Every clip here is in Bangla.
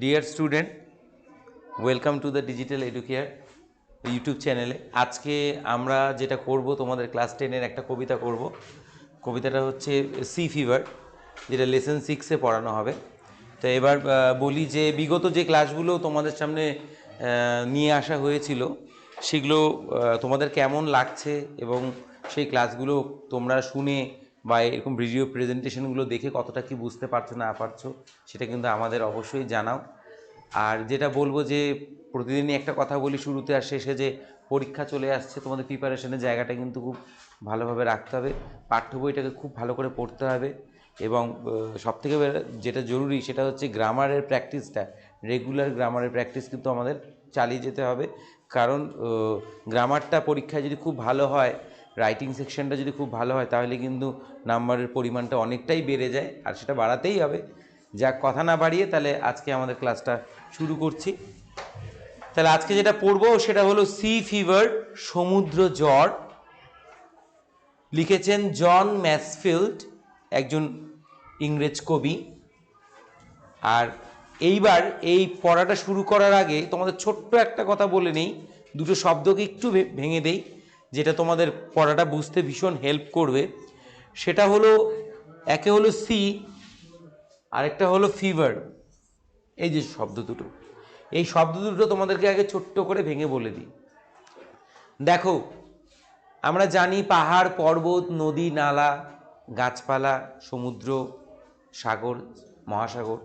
Dear student, welcome to the digital educare YouTube চ্যানেলে। আজকে আমরা যেটা করব, তোমাদের ক্লাস 10-এর একটা কবিতা করব। কবিতাটা হচ্ছে সি ফিভার, যেটা লেসন 6-এ পড়ানো হবে। তো এবার বলি যে বিগত যে ক্লাসগুলো তোমাদের সামনে নিয়ে আসা হয়েছিল, সেগুলো তোমাদের কেমন লাগছে এবং সেই ক্লাসগুলো তোমরা শুনে বা এরকম ভিডিও প্রেজেন্টেশনগুলো দেখে কতটা কি বুঝতে পারছো না পারছো, সেটা কিন্তু আমাদের অবশ্যই জানাও। আর যেটা বলবো যে প্রতিদিনই একটা কথা বলি শুরুতে আর শেষে, যে পরীক্ষা চলে আসছে, তোমাদের প্রিপারেশনের জায়গাটা কিন্তু খুব ভালোভাবে রাখতে হবে। পাঠ্য বইটাকে খুব ভালো করে পড়তে হবে এবং সবথেকে যেটা জরুরি সেটা হচ্ছে গ্রামারের প্র্যাকটিসটা, রেগুলার গ্রামারের প্র্যাকটিস কিন্তু আমাদের চালিয়ে যেতে হবে। কারণ গ্রামারটা পরীক্ষায় যদি খুব ভালো হয়, রাইটিং সেকশনটা যদি খুব ভালো হয়, তাহলে কিন্তু নাম্বারের পরিমাণটা অনেকটাই বেড়ে যায়, আর সেটা বাড়াতেই হবে। যা কথা না বাড়িয়ে তাহলে আজকে আমাদের ক্লাসটা শুরু করছি। তাহলে আজকে যেটা পড়বো সেটা হলো সি ফিভার, সমুদ্র জ্বর। লিখেছেন জন ম্যাসফিল্ড, একজন ইংরেজ কবি। আর এইবার এই পড়াটা শুরু করার আগে তোমাদের ছোট্ট একটা কথা বলে নেই, দুটো শব্দকে একটু ভেঙে দেই, যেটা তোমাদের পড়াটা বুঝতে ভীষণ হেল্প করবে। সেটা হলো, একে হলো সি, আরেকটা হলো ফিভার। এই যে শব্দ দুটো, এই শব্দ দুটো তোমাদেরকে আগে ছোট্ট করে ভেঙে বলে দিই। দেখো, আমরা জানি পাহাড়, পর্বত, নদী, নালা, গাছপালা, সমুদ্র, সাগর, মহাসাগর,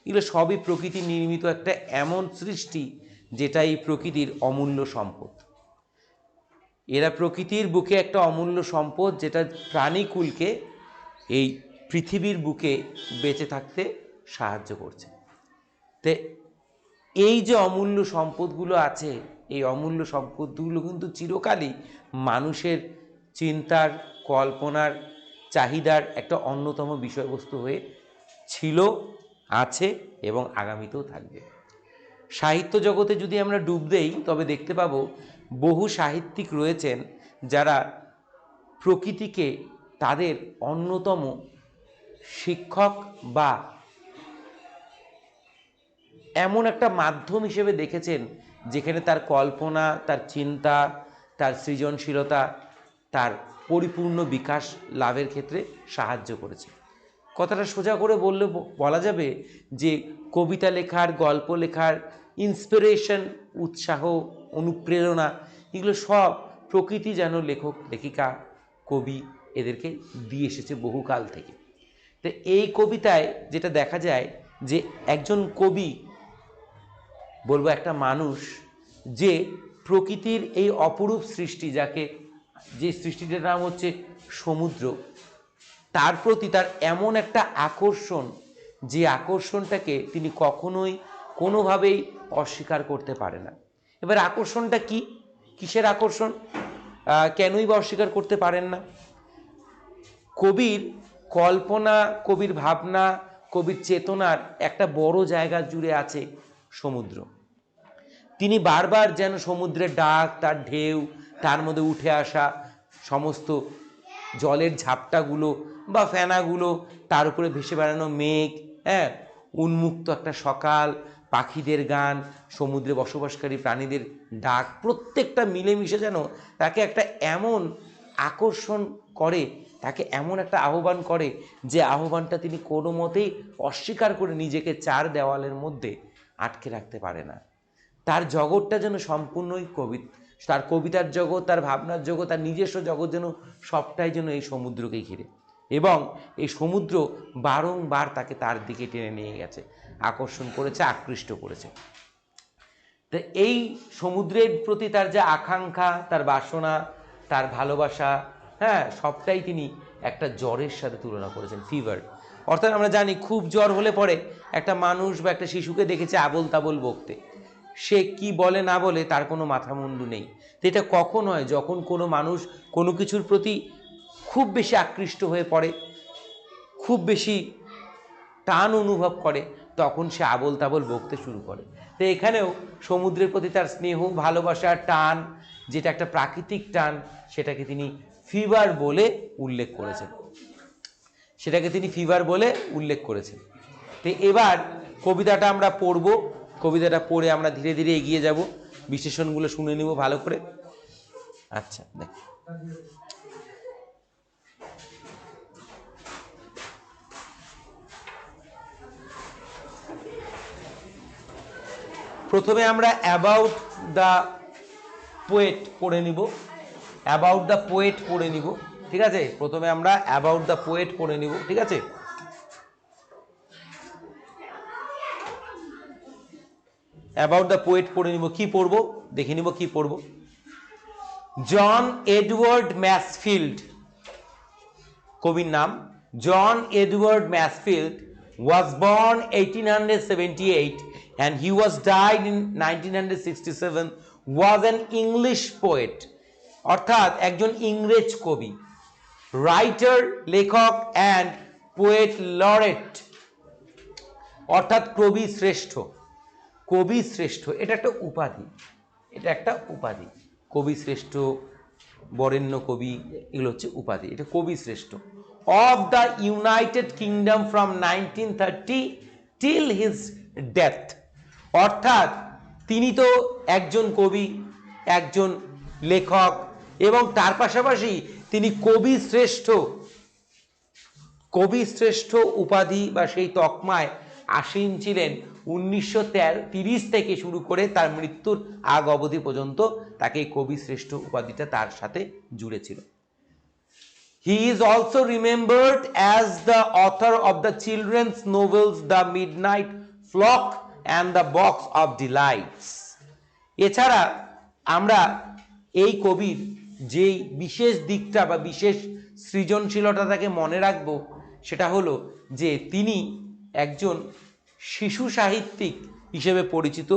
এগুলো সবই প্রকৃতি নির্মিত একটা এমন সৃষ্টি যেটা এই প্রকৃতির অমূল্য সম্পদ। এরা প্রকৃতির বুকে একটা অমূল্য সম্পদ, যেটা প্রাণীকুলকে এই পৃথিবীর বুকে বেঁচে থাকতে সাহায্য করছে। তে এই যে অমূল্য সম্পদগুলো আছে, এই অমূল্য সম্পদগুলো কিন্তু চিরকালই মানুষের চিন্তার, কল্পনার, চাহিদার একটা অন্যতম বিষয়বস্তু হয়ে ছিল, আছে এবং আগামীতেও থাকবে। সাহিত্য জগতে যদি আমরা ডুব দেই, তবে দেখতে পাবো বহু সাহিত্যিক রয়েছেন যারা প্রকৃতিকে তাদের অন্যতম শিক্ষক বা এমন একটা মাধ্যম হিসেবে দেখেছেন, যেখানে তার কল্পনা, তার চিন্তা, তার সৃজনশীলতা, তার পরিপূর্ণ বিকাশ লাভের ক্ষেত্রে সাহায্য করেছে। কথাটা সোজা করে বললে বলা যাবে যে কবিতা লেখার, গল্প লেখার ইন্সপিরেশন, উৎসাহ, অনুপ্রেরণা, এগুলো সব প্রকৃতি যেন লেখক, লেখিকা, কবি এদেরকে দিয়ে এসেছে বহুকাল থেকে। তো এই কবিতায় যেটা দেখা যায় যে একজন কবি, বলবো একটা মানুষ, যে প্রকৃতির এই অপরূপ সৃষ্টি, যে সৃষ্টিটার নাম হচ্ছে সমুদ্র, তার প্রতি তার এমন একটা আকর্ষণ, যে আকর্ষণটাকে তিনি কখনোই কোনোভাবেই অস্বীকার করতে পারে না। এবার আকর্ষণটা কি, কিসের আকর্ষণ, কেনই বা অস্বীকার করতে পারেন না? কবির কল্পনা, কবির ভাবনা, কবির চেতনার একটা বড় জায়গা জুড়ে আছে সমুদ্র। তিনি বারবার যেন সমুদ্রের ডাক, তার ঢেউ, তার মধ্যে উঠে আসা সমস্ত জলের ঝাপটাগুলো বা ফেনাগুলো, তার উপরে ভেসে বেড়ানো মেঘ, হ্যাঁ, উন্মুক্ত একটা সকাল, পাখিদের গান, সমুদ্রে বসবাসকারী প্রাণীদের ডাক, প্রত্যেকটা মিলেমিশে যেন তাকে একটা এমন আকর্ষণ করে, তাকে এমন একটা আহ্বান করে, যে আহ্বানটা তিনি কোনো মতেই অস্বীকার করে নিজেকে চার দেওয়ালের মধ্যে আটকে রাখতে পারে না। তার জগৎটা যেন সম্পূর্ণই তার কবিতার জগৎ, তার ভাবনার জগৎ, তার নিজস্ব জগৎ যেন সবটাই যেন এই সমুদ্রকেই ঘিরে, এবং এই সমুদ্র বারংবার তাকে তার দিকে টেনে নিয়ে গেছে, আকর্ষণ করেছে, আকৃষ্ট করেছে। তো এই সমুদ্রের প্রতি তার যে আকাঙ্ক্ষা, তার বাসনা, তার ভালোবাসা, হ্যাঁ, সবটাই তিনি একটা জ্বরের সাথে তুলনা করেছেন, ফিভার। অর্থাৎ আমরা জানি খুব জ্বর হলে পরে একটা মানুষ বা একটা শিশুকে দেখেছে আবোল তাবোল বকতে, সে কি বলে না বলে তার কোনো মাথা মুন্ডু নেই। তো এটা কখন হয়, যখন কোনো মানুষ কোনো কিছুর প্রতি খুব বেশি আকৃষ্ট হয়ে পড়ে, খুব বেশি টান অনুভব করে, তখন সে আবোল তাবোল বকতে শুরু করে। তো এখানেও সমুদ্রের প্রতি তার স্নেহ, ভালোবাসা, টান, যেটা একটা প্রাকৃতিক টান, সেটাকে তিনি ফিভার বলে উল্লেখ করেছেন, তো এবার কবিতাটা আমরা পড়ব, কবিতাটা পড়ে আমরা ধীরে ধীরে এগিয়ে যাব, বিশেষণগুলো শুনে নিব ভালো করে। আচ্ছা দেখ, প্রথমে আমরা অ্যাবাউট দ্য পোয়েট পড়ে নিব, অ্যাবাউট দ্য পোয়েট পড়ে নিব, ঠিক আছে? প্রথমে আমরা অ্যাবাউট দ্য পোয়েট পড়ে নিব, ঠিক আছে? অ্যাবাউট দ্য পোয়েট পড়ে নিব। কি পড়ব দেখে নিব, কি পড়ব। জন এডওয়ার্ড ম্যাসফিল্ড, কবির নাম জন Edward ম্যাসফিল্ড, was born 1878 and he was died in 1967, was an English poet, অর্থাৎ একজন ইংরেজ কবি, রাইটার লেখক অ্যান্ড পোয়েট লরেট, অর্থাৎ কবি শ্রেষ্ঠ। কবি শ্রেষ্ঠ এটা একটা উপাধি, এটা একটা উপাধি। কবি শ্রেষ্ঠ, বরেণ্য কবি, এগুলো হচ্ছে উপাধি। এটা কবি শ্রেষ্ঠ। Of the United kingdom from 1930 till his death, অর্থাৎ তিনি তো একজন কবি, একজন লেখক, এবং তার পাশাপাশি তিনি কবি শ্রেষ্ঠ, কবি শ্রেষ্ঠ উপাধি বা সেই তকমায় আসীন ছিলেন 1930 থেকে শুরু করে তার মৃত্যুর আগ অবধি পর্যন্ত তাকে কবি শ্রেষ্ঠ উপাধিটা তার সাথে জুড়ে ছিল। He is also remembered as the author of the children's novels The Midnight Flock and The Box of Delights. এছাড়া আমরা এই কবির যেই বিশেষ দিকটা বা বিশেষ সৃজনশীলতা তাকে মনে রাখবো, সেটা হলো যে তিনি একজন শিশু সাহিত্যিক হিসেবে পরিচিত।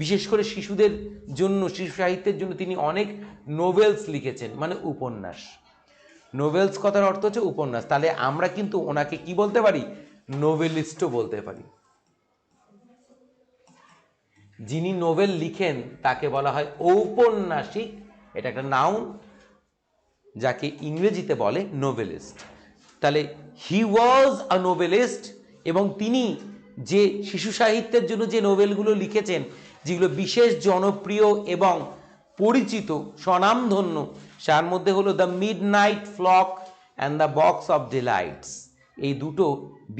বিশেষ করে শিশুদের জন্য, শিশু সাহিত্যের জন্য তিনি অনেক নোভেলস লিখেছেন, মানে উপন্যাস। নোভেলস কথার অর্থ হচ্ছে উপন্যাস। তাহলে আমরা কিন্তু ওনাকে কি বলতে পারি? নোভেলিস্টও বলতে পারি। যিনি নোভেল লিখেন তাকে বলা হয় ঔপন্যাসিক, এটা একটা নাউন, যাকে ইংরেজিতে বলে নোভেলিস্ট। তাহলে হি ওয়াজ আ নোভেলিস্ট, এবং তিনি যে শিশু সাহিত্যের জন্য যে নোভেলগুলো লিখেছেন, যেগুলো বিশেষ জনপ্রিয় এবং পরিচিত, স্বনামধন্য, তার মধ্যে হলো the midnight flock and the box of delights. এই দুটো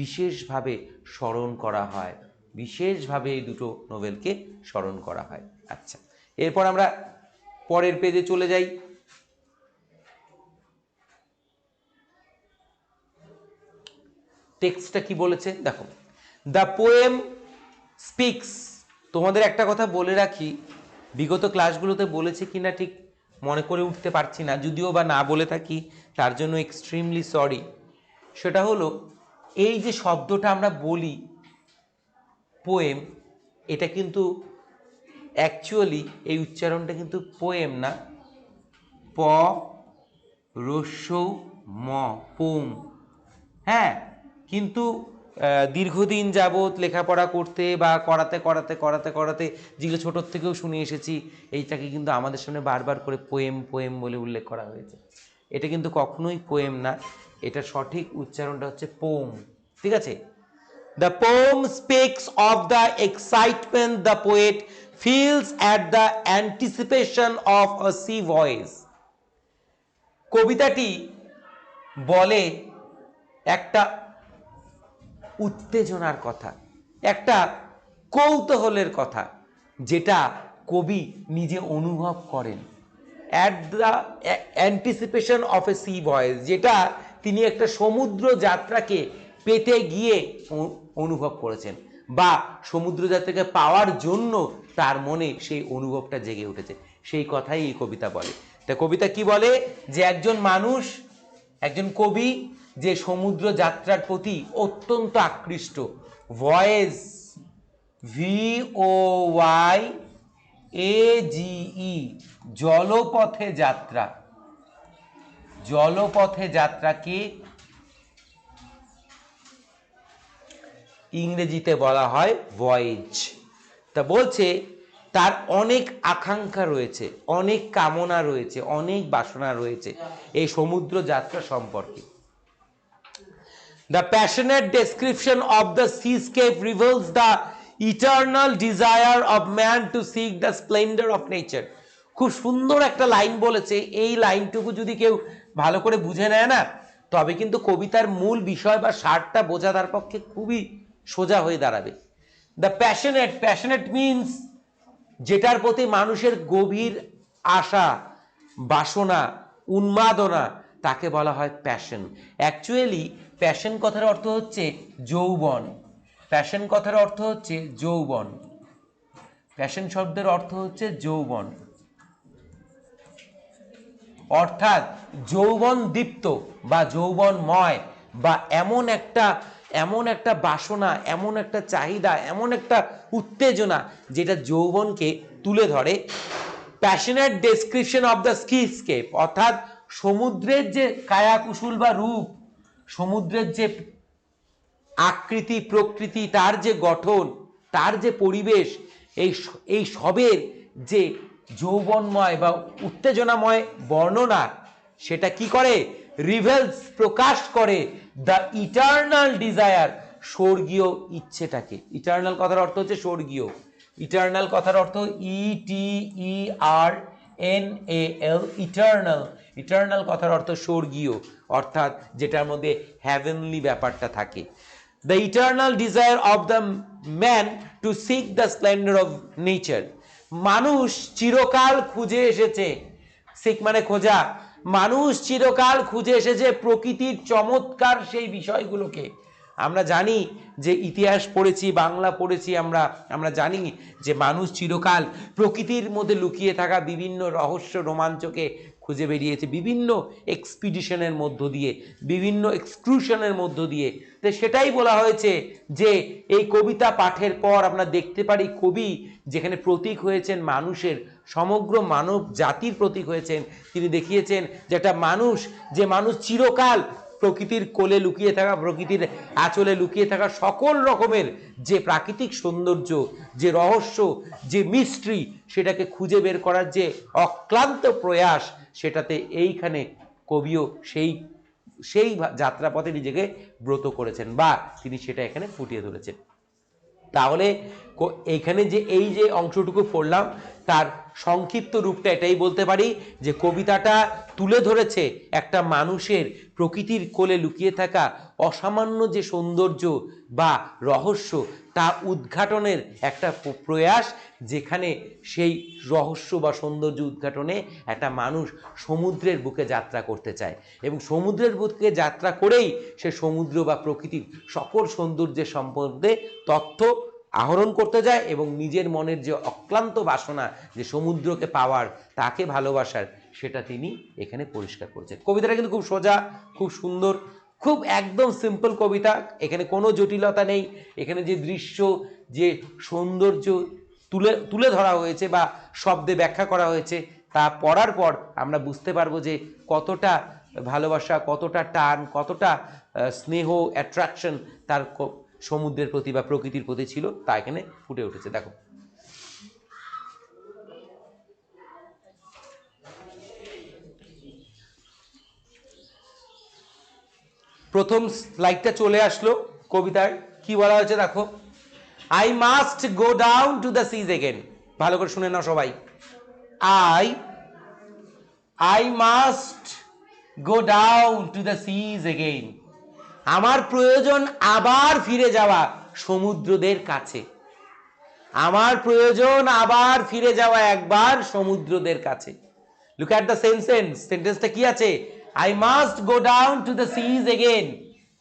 বিশেষভাবে স্মরণ করা হয়, বিশেষভাবে এই দুটো নোভেলকে স্মরণ করা হয়। আচ্ছা, এরপর আমরা পরের পেজে চলে যাই। টেক্সটটা কি বলেছে দেখো। দ্য পোয়েম স্পিক্স, তোমাদের একটা কথা বলে রাখি, বিগত ক্লাসগুলোতে বলেছে কিনা ঠিক মনে করে উঠতে পারছি না, যদিও বা না বলে থাকি তার জন্য এক্সট্রিমলি সরি। সেটা হলো এই যে শব্দটা আমরা বলি পোয়েম, এটা কিন্তু অ্যাকচুয়ালি এই উচ্চারণটা কিন্তু পোয়েম না, প রস্যৌ ম, পোম। হ্যাঁ, কিন্তু দীর্ঘদিন যাবৎ লেখাপড়া করতে বা করাতে করাতে করাতে করাতে যেগুলো ছোটোর থেকেও শুনে এসেছি, এইটাকে কিন্তু আমাদের সামনে বারবার করে পোয়েম পোয়েম বলে উল্লেখ করা হয়েছে। এটা কিন্তু কখনোই পোয়েম না, এটা সঠিক উচ্চারণটা হচ্ছে পোম, ঠিক আছে? The poem speaks of the excitement the poet feels at the anticipation of a sea voyage. কবিতাটি বলে একটা উত্তেজনার কথা, একটা কৌতূহলের কথা, যেটা কবি নিজে অনুভব করেন। At the anticipation of a sea voice, যেটা তিনি একটা সমুদ্র যাত্রাকে পেতে গিয়ে অনুভব করেছেন, বা সমুদ্র যাত্রাকে পাওয়ার জন্য তার মনে সেই অনুভবটা জেগে উঠেছে, সেই কথাই এই কবিতা বলে। তা কবিতা কি বলে? যে একজন মানুষ, একজন কবি যে সমুদ্র যাত্রার প্রতি অত্যন্ত আকৃষ্ট, ভয়েজ, VOYAGE, জলপথে যাত্রা, জলপথে যাত্রাকে ইংরেজিতে বলা হয় ভয়েজ। তা বলছে তার অনেক আকাঙ্ক্ষা রয়েছে, অনেক কামনা রয়েছে, অনেক বাসনা রয়েছে এই সমুদ্র যাত্রা সম্পর্কে। The passionate description of the seascape reveals the eternal desire of man to seek the splendor of nature. খুব সুন্দর একটা লাইন বলেছে, এই লাইনটুকু যদি কেউ ভালো করে বুঝে নেয় না, তবে কিন্তু কবিতার মূল বিষয় বা সারটা বোঝা তার পক্ষে খুবই সোজা হয়ে দাঁড়াবে। দ্য প্যাশনেট, প্যাশনেট মিনস যেটার প্রতি মানুষের গভীর আশা, বাসনা, উন্মাদনা, তাকে বলা হয় প্যাশন। অ্যাকচুয়ালি প্যাশন কথার অর্থ হচ্ছে যৌবন। প্যাশন কথার অর্থ হচ্ছে যৌবন। প্যাশন শব্দের অর্থ হচ্ছে যৌবন, অর্থাৎ যৌবন দীপ্ত বা যৌবনময়, বা এমন একটা বাসনা, এমন একটা চাহিদা, এমন একটা উত্তেজনা যেটা যৌবনকে তুলে ধরে। প্যাশনেট ডেসক্রিপশন অফ দ্য সিস্কেপ, অর্থাৎ সমুদ্রের যে কায়াকুশল বা রূপ, সমুদ্রের যে আকৃতি প্রকৃতি, তার যে গঠন, তার যে পরিবেশ, এই সবের যে যৌবনময় বা উত্তেজনাময় বর্ণনা, সেটা কি করে? রিভেলস, প্রকাশ করে দ্য ইটার্নাল ডিজায়ার, স্বর্গীয় ইচ্ছেটাকে। ইটার্নাল কথার অর্থ হচ্ছে স্বর্গীয়। ইটার্নাল কথার অর্থ ETERNAL, ইটার্নাল। ইটার্নাল কথার অর্থ স্বর্গীয়, অর্থাৎ যেটার মধ্যে হ্যাভেনলি ব্যাপারটা থাকে। The eternal desire of the man to seek the Splendor of nature. মানুষ চিরকাল খুঁজে এসেছে, সিক মানে খোঁজা, মানুষ চিরকাল খুঁজে এসেছে প্রকৃতির চমৎকার সেই বিষয়গুলোকে। আমরা জানি যে ইতিহাস পড়েছি, বাংলা পড়েছি, আমরা জানি যে মানুষ চিরকাল প্রকৃতির মধ্যে লুকিয়ে থাকা বিভিন্ন রহস্য রোমাঞ্চকে খুঁজে বেরিয়েছে, বিভিন্ন এক্সপিডিশনের মধ্য দিয়ে, বিভিন্ন এক্সক্লুশনের মধ্য দিয়ে। তো সেটাই বলা হয়েছে যে এই কবিতা পাঠের পর আমরা দেখতে পারি কবি যেখানে প্রতীক হয়েছেন মানুষের, সমগ্র মানব জাতির প্রতীক হয়েছেন। তিনি দেখিয়েছেন যে একটা মানুষ, যে মানুষ চিরকাল প্রকৃতির কোলে লুকিয়ে থাকা, প্রকৃতির আঁচলে লুকিয়ে থাকা সকল রকমের যে প্রাকৃতিক সৌন্দর্য, যে রহস্য, যে মিস্ট্রি, সেটাকে খুঁজে বের করার যে অক্লান্ত প্রয়াস, সেটাতে এইখানে কবিও সেই যাত্রাপথে নিজেকে ব্রত করেছেন, বা তিনি সেটা এখানে ফুটিয়ে ধরেছেন। তাহলে এইখানে যে এই যে অংশটুকু পড়লাম, তার সংক্ষিপ্ত রূপটা এটাই বলতে পারি যে কবিতাটা তুলে ধরেছে একটা মানুষের প্রকৃতির কোলে লুকিয়ে থাকা অসামান্য যে সৌন্দর্য বা রহস্য, তা উদ্ঘাটনের একটা প্রয়াস, যেখানে সেই রহস্য বা সৌন্দর্য উদ্ঘাটনে একটা মানুষ সমুদ্রের বুকে যাত্রা করতে চায়, এবং সমুদ্রের বুকে যাত্রা করেই সে সমুদ্র বা প্রকৃতির সকল সৌন্দর্যের সম্বন্ধে তথ্য আহরণ করতে যায়, এবং নিজের মনের যে অক্লান্ত বাসনা, যে সমুদ্রকে পাওয়ার, তাকে ভালোবাসার, সেটা তিনি এখানে পরিষ্কার করেছেন। কবিতাটা কিন্তু খুব সোজা, খুব সুন্দর, খুব একদম সিম্পল কবিতা। এখানে কোনো জটিলতা নেই। এখানে যে দৃশ্য, যে সৌন্দর্য তুলে ধরা হয়েছে বা শব্দে ব্যাখ্যা করা হয়েছে, তা পড়ার পর আমরা বুঝতে পারবো যে কতটা ভালোবাসা, কতটা টান, কতটা স্নেহ, অ্যাট্রাকশন তার সমুদ্রের প্রতি বা প্রকৃতির প্রতি ছিল, তা এখানে ফুটে উঠেছে। দেখো, প্রথম স্লাইডটা চলে আসলো কবিতার। কি বলা হয়েছে দেখো, I must go down to the seas again. ভালো করে শুনে নাও সবাই। I must go down to the seas again. আমার প্রয়োজন আবার ফিরে যাওয়া সমুদ্রদের কাছে। আমার প্রয়োজন আবার ফিরে যাওয়া একবার সমুদ্রদের কাছে। Look at the sentence. সেন্টেন্সটা কি আছে? I must go down to the seas again.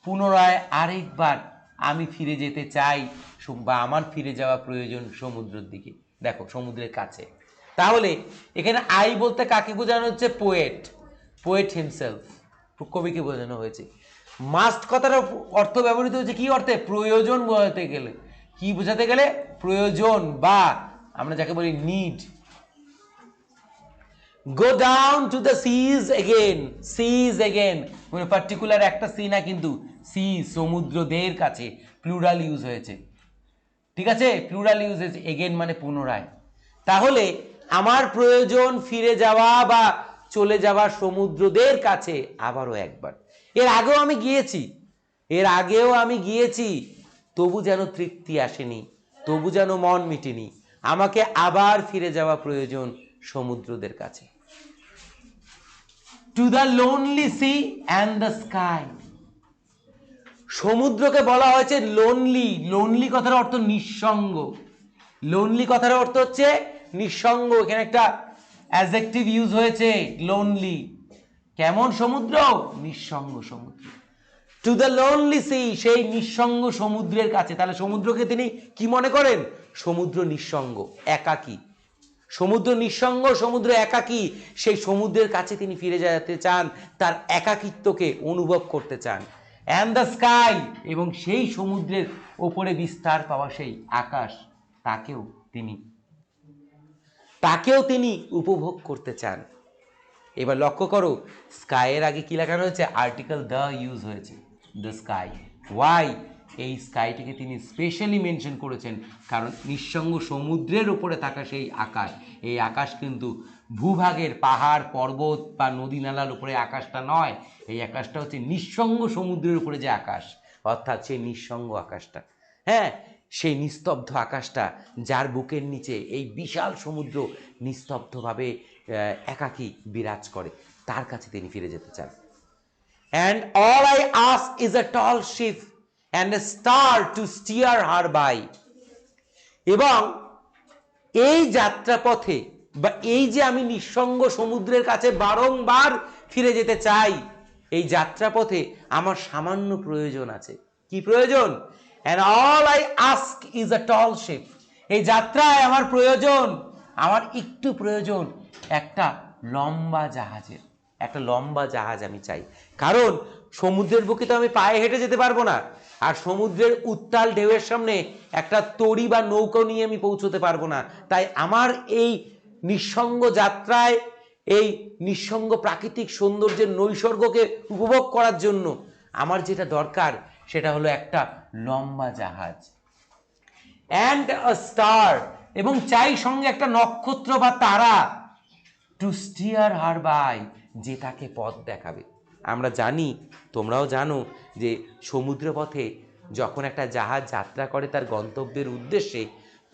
পুনরায় আরেকবার আমি ফিরে যেতে চাই, বা আমার ফিরে যাওয়া প্রয়োজন সমুদ্রের দিকে। দেখো, সমুদ্রের কাছে। তাহলে এখানে আই বলতে কাকে বোঝানো হচ্ছে? পোয়েট হিমসেলফ, কবিকে বোঝানো হয়েছে। মাস্ট কথার অর্থ ব্যবহৃত হয়েছে কি অর্থে? প্রয়োজন বোঝাতে গেলে। কি বোঝাতে গেলে? প্রয়োজন, বা আমরা যাকে বলি need. Go down to the seas again. Seas again মানে পার্টিকুলার একটা সি না, কিন্তু সি, সমুদ্রদের কাছে, প্লুরাল ইউজ হয়েছে। ঠিক আছে, প্লুরাল ইউজ হয়েছে। এগেন মানে পুনরায়। তাহলে আমার প্রয়োজন ফিরে যাওয়া বা চলে যাওয়া সমুদ্রদের কাছে আবারও একবার। এর আগেও আমি গিয়েছি, এর আগেও আমি গিয়েছি, তবু যেন তৃপ্তি আসেনি, তবু যেন মন মিটেনি, আমাকে আবার ফিরে যাওয়া প্রয়োজন সমুদ্রদের কাছে। To the lonely sea and the sky. সমুদ্রকে বলা হয়েছে লোনলি। লোনলি কথার অর্থ নিঃসঙ্গ। লোনলি কথার অর্থ হচ্ছে নিঃসঙ্গ। এখানে একটা অ্যাডজেক্টিভ ইউজ হয়েছে, লোনলি। কেমন সমুদ্র? নিঃসঙ্গ সমুদ্র। টু দ্য লোনলি সি, সেই নিঃসঙ্গ সমুদ্রের কাছে। তাহলে সমুদ্রকে তিনি কি মনে করেন? সমুদ্র নিঃসঙ্গ, একাকী। সমুদ্র নিঃসঙ্গ, সমুদ্র একাকী। সেই সমুদ্রের কাছে তিনি ফিরে যেতে চান, তার একাকিত্বকে অনুভব করতে চান। অ্যান্ড দ্য স্কাই, এবং সেই সমুদ্রের ওপরে বিস্তার পাওয়া সেই আকাশ, তাকেও তিনি উপভোগ করতে চান। এবার লক্ষ্য করো, স্কাইয়ের আগে কি লেখানো হয়েছে? আর্টিকেল দ্য ইউজ হয়েছে, দ্য স্কাই। ওয়াই? এই স্কাইটিকে তিনি স্পেশালি মেনশন করেছেন, কারণ নিঃসঙ্গ সমুদ্রের উপরে থাকা সেই আকাশ, এই আকাশ কিন্তু ভূভাগের পাহাড় পর্বত বা নদী নালার উপরে আকাশটা নয়। এই আকাশটা হচ্ছে নিঃসঙ্গ সমুদ্রের উপরে যে আকাশ, অর্থাৎ সেই নিঃসঙ্গ আকাশটা। হ্যাঁ, সেই নিস্তব্ধ আকাশটা, যার বুকের নিচে এই বিশাল সমুদ্র নিস্তব্ধভাবে একাকী বিরাজ করে, তার কাছে তিনি ফিরে যেতে চান। And all I ask is a tall ship and a star to steer her by. এবং এই যাত্রাপথে, বা এই যে আমি নিঃসঙ্গ সমুদ্রের কাছে বারংবার ফিরে যেতে চাই, এই যাত্রাপথে আমার সামান্য প্রয়োজন আছে। কি প্রয়োজন? And all I ask is a tall ship. এই যাত্রায় আমার প্রয়োজন, আমার একটু প্রয়োজন একটা লম্বা জাহাজের। একটা লম্বা জাহাজ আমি চাই, কারণ সমুদ্রের বুকে তো আমি পায়ে হেঁটে যেতে পারবো না, আর সমুদ্রের উত্তাল ঢেউয়ের সামনে একটা তড়ি বা নৌকো নিয়ে আমি পৌঁছতে পারবো না। তাই আমার এই নিঃসঙ্গ যাত্রায়, এই নিঃসঙ্গ প্রাকৃতিক সৌন্দর্যের নৈসর্গকে উপভোগ করার জন্য আমার যেটা দরকার, সেটা হলো একটা লম্বা জাহাজ। অ্যান্ড আ স্টার, এবং চাই সঙ্গে একটা নক্ষত্র বা তারা, টু স্টিয়ার হার বাই, যে তাকে পথ দেখাবে। আমরা জানি, তোমরাও জানো, যে সমুদ্রপথে যখন একটা জাহাজ যাত্রা করে তার গন্তব্যের উদ্দেশ্যে,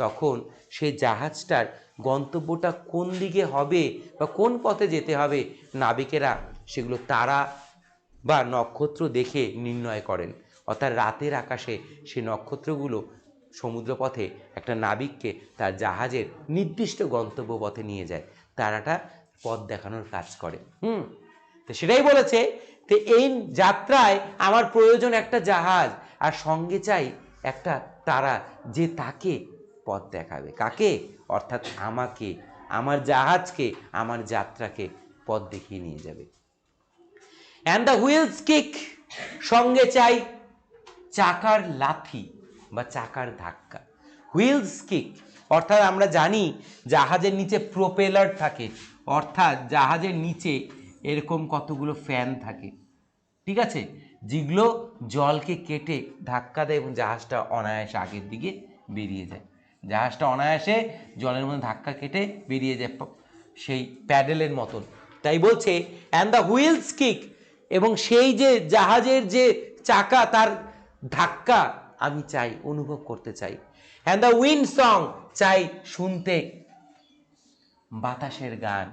তখন সেই জাহাজটার গন্তব্যটা কোন দিকে হবে বা কোন পথে যেতে হবে, নাবিকেরা সেগুলো তারা বা নক্ষত্র দেখে নির্ণয় করেন। অর্থাৎ রাতের আকাশে সেই নক্ষত্রগুলো সমুদ্রপথে একটা নাবিককে তার জাহাজের নির্দিষ্ট গন্তব্য পথে নিয়ে যায়, তারাটা পথ দেখানোর কাজ করে। তো সেটাই বলেছে, তো এই যাত্রায় আমার প্রয়োজন একটা জাহাজ, আর সঙ্গে চাই একটা তারা, যে তাকে পথ দেখাবে। কাকে? অর্থাৎ আমাকে, আমার জাহাজকে, আমার যাত্রাকে পথ দেখিয়ে নিয়ে যাবে। অ্যান্ড দ্য হুইলস কিক, সঙ্গে চাই চাকার লাথি বা চাকার ধাক্কা। হুইলস কিক অর্থাৎ আমরা জানি জাহাজের নিচে প্রোপেলার থাকে, অর্থাৎ জাহাজের নিচে এরকম কতগুলো ফ্যান থাকে, ঠিক আছে, যেগুলো জলকে কেটে ধাক্কা দেয় এবং জাহাজটা অনায়াসে আগের দিকে বেরিয়ে যায়। জাহাজটা অনায়াসে জলের মধ্যে ধাক্কা কেটে বেরিয়ে যায়, সেই প্যাডেলের মতন। তাই বলছে অ্যান্ড দ্য হুইলস কিক, এবং সেই যে জাহাজের যে চাকা, তার ধাক্কা আমি চাই, অনুভব করতে চাই। অ্যান্ড দ্য উইন্ড সং, চাই শুনতে বাতাসের গান।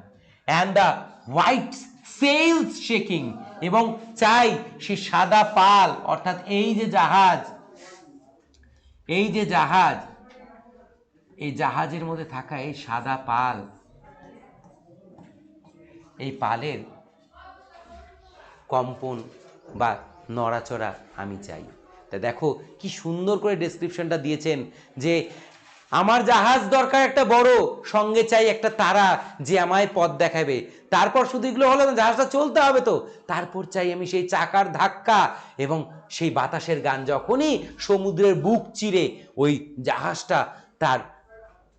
And the white sails shaking, এবং চাই সে সাদা পাল, অর্থাৎ এই যে জাহাজ, এই জাহাজের মধ্যে থাকা এই সাদা পাল, এই পালের কম্পন বা নড়াচড়া আমি চাই। তা দেখো কি সুন্দর করে ডেসক্রিপশনটা দিয়েছেন, যে আমার জাহাজ দরকার একটা বড়, সঙ্গে চাই একটা তারা যে আমায় পথ দেখাবে। তারপর শুধু এগুলো হলো না, জাহাজটা চলতে হবে তো, তারপর চাই আমি সেই চাকার ধাক্কা এবং সেই বাতাসের গান। যখনই সমুদ্রের বুক চিরে ওই জাহাজটা তার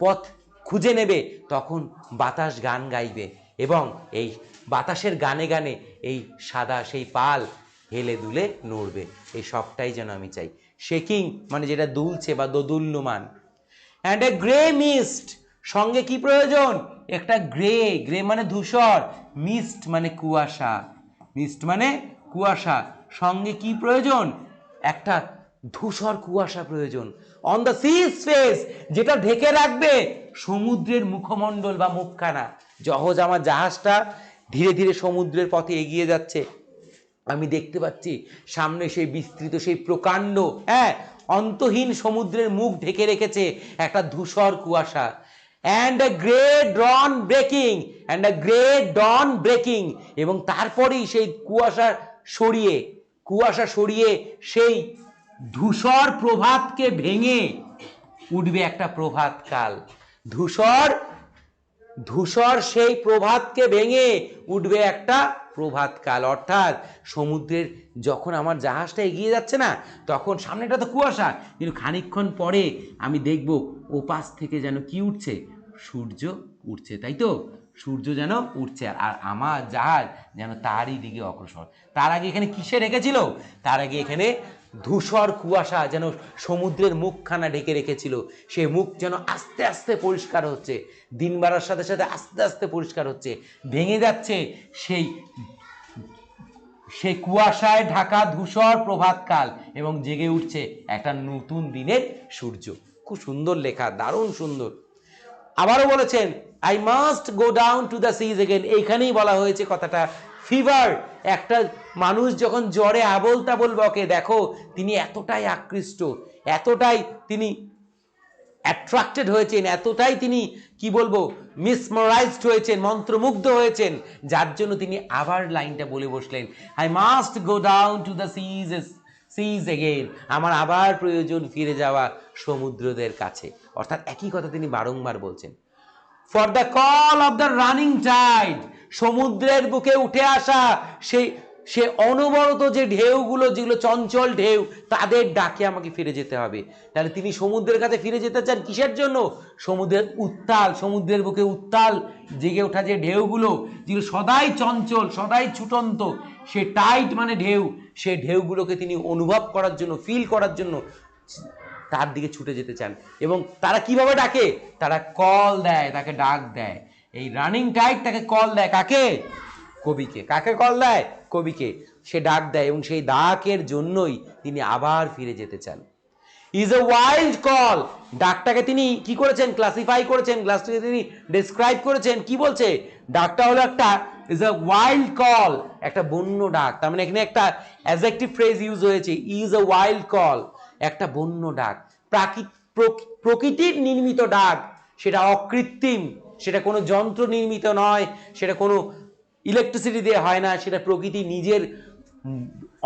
পথ খুঁজে নেবে, তখন বাতাস গান গাইবে, এবং এই বাতাসের গানে গানে এই সাদা সেই পাল হেলে দুলে নড়বে। এই সবটাই যেন আমি চাই। শেকিং মানে যেটা দুলছে বা দোদুল্যমান। অ্যান্ড এ গ্রে মিস্ট, সঙ্গে কি প্রয়োজন? একটা গ্রে, গ্রে মানে ধূসর, মিস্ট মানে কুয়াশা, মিস্ট মানে কুয়াশা, সঙ্গে কি প্রয়োজন? একটা ধূসর কুয়াশা প্রয়োজন, অন দ্য সিজ ফেস, যেটা ঢেকে রাখবে সমুদ্রের মুখমণ্ডল বা মুখখানা। আমার জাহাজটা ধীরে ধীরে সমুদ্রের পথে এগিয়ে যাচ্ছে, আমি দেখতে পাচ্ছি সামনে সেই বিস্তৃত, সেই প্রকাণ্ড, অন্তহীন সমুদ্রের মুখ ঢেকে রেখেছে একটা ধূসর কুয়াশা। And a great dawn breaking, and a great dawn breaking, এবং তারপরেই সেই কুয়াশা সরিয়ে সেই ধূসর প্রভাতকে ভেঙে উঠবে একটা প্রভাতকাল। ধূসর সেই প্রভাতকে ভেঙে উঠবে একটা প্রভাতকাল। অর্থাৎ সমুদ্রের যখন আমার জাহাজটা এগিয়ে যাচ্ছে না, তখন সামনেটা তো কুয়াশা, কিন্তু খানিকক্ষণ পরে আমি দেখব ওপাশ থেকে যেন কি উঠছে, সূর্য উঠছে, তাই তো? সূর্য যেন উঠছে, আর আমার জাহাজ যেন তারই দিকে অগ্রসর। তার আগে এখানে কিসে রেখেছিল? তার আগে এখানে ধূসর কুয়াশা যেন সমুদ্রের মুখখানা ঢেকে রেখেছিল। সে মুখ যেন আস্তে আস্তে পরিষ্কার হচ্ছে, দিন বাড়ার সাথে সাথে আস্তে আস্তে পরিষ্কার হচ্ছে, ভেঙে যাচ্ছে সেই কুয়াশায় ঢাকা ধূসর প্রভাতকাল, এবং জেগে উঠছে একটা নতুন দিনের সূর্য। খুব সুন্দর লেখা, দারুণ সুন্দর। আবারও বলেছেন, I must go down to the seas again. এইখানেই বলা হয়েছে কথাটা ফিভার। একটা মানুষ যখন জ্বরে আবোল তাবোল বকে, দেখো তিনি এতটাই আকৃষ্ট, এতটাই তিনি অ্যাট্রাক্টেড হয়েছেন, এতটাই তিনি কি বলবো মিসমারাইজড হয়েছেন, মন্ত্রমুগ্ধ হয়েছেন, যার জন্য তিনি আবার লাইনটা বলে বসলেন, I must go down to the seas again. আমার আবার প্রয়োজন ফিরে যাওয়া সমুদ্রদের কাছে। অর্থাৎ একই কথা তিনি বারংবার বলছেন। For the call of the running tide, সমুদ্রের বুকে উঠে আসা সে অনবরত যে ঢেউগুলো, যেগুলো চঞ্চল ঢেউ, তাদের ডাকে আমাকে ফিরে যেতে হবে। তাহলে তিনি সমুদ্রের কাছে ফিরে যেতে চান কিসের জন্য? সমুদ্রের বুকে উত্তাল জেগে ওঠা যে ঢেউগুলো, যেগুলো সদাই চঞ্চল, সদাই ছুটন্ত, সে টাইড মানে ঢেউ, সে ঢেউগুলোকে তিনি অনুভব করার জন্য, ফিল করার জন্য তার দিকে ছুটে যেতে চান। এবং তারা কিভাবে ডাকে? তারা কল দেয়, তাকে ডাক দেয়। এই রানিং টাইড তাকে কল দেয়, কাকে? কবিকে। কাকে কল দেয়? কবিকে। সে ডাক দেয়, এবং সেই ডাকের জন্যই তিনি আবার ফিরে যেতে চান। Is a wild call. ডাকটাকে তিনি কি করেছেন? ক্লাসিফাই করেছেন, ডাকটাকে তিনি ডেসক্রাইব করেছেন। কি বলছে? ডাকটা হলো একটা ইজ এ ওয়াইল্ড কল, একটা বন্য ডাক। তার মানে এখানে একটা অ্যাডজেক্টিভ ফ্রেজ ইউজ হয়েছে, ইজ এ ওয়াইল্ড কল, একটা বন্য ডাক, প্রকৃতির নির্মিত ডাক। সেটা অকৃত্রিম, সেটা কোনো যন্ত্র নির্মিত নয়, সেটা কোনো ইলেকট্রিসিটি দিয়ে হয় না, সেটা প্রকৃতি নিজের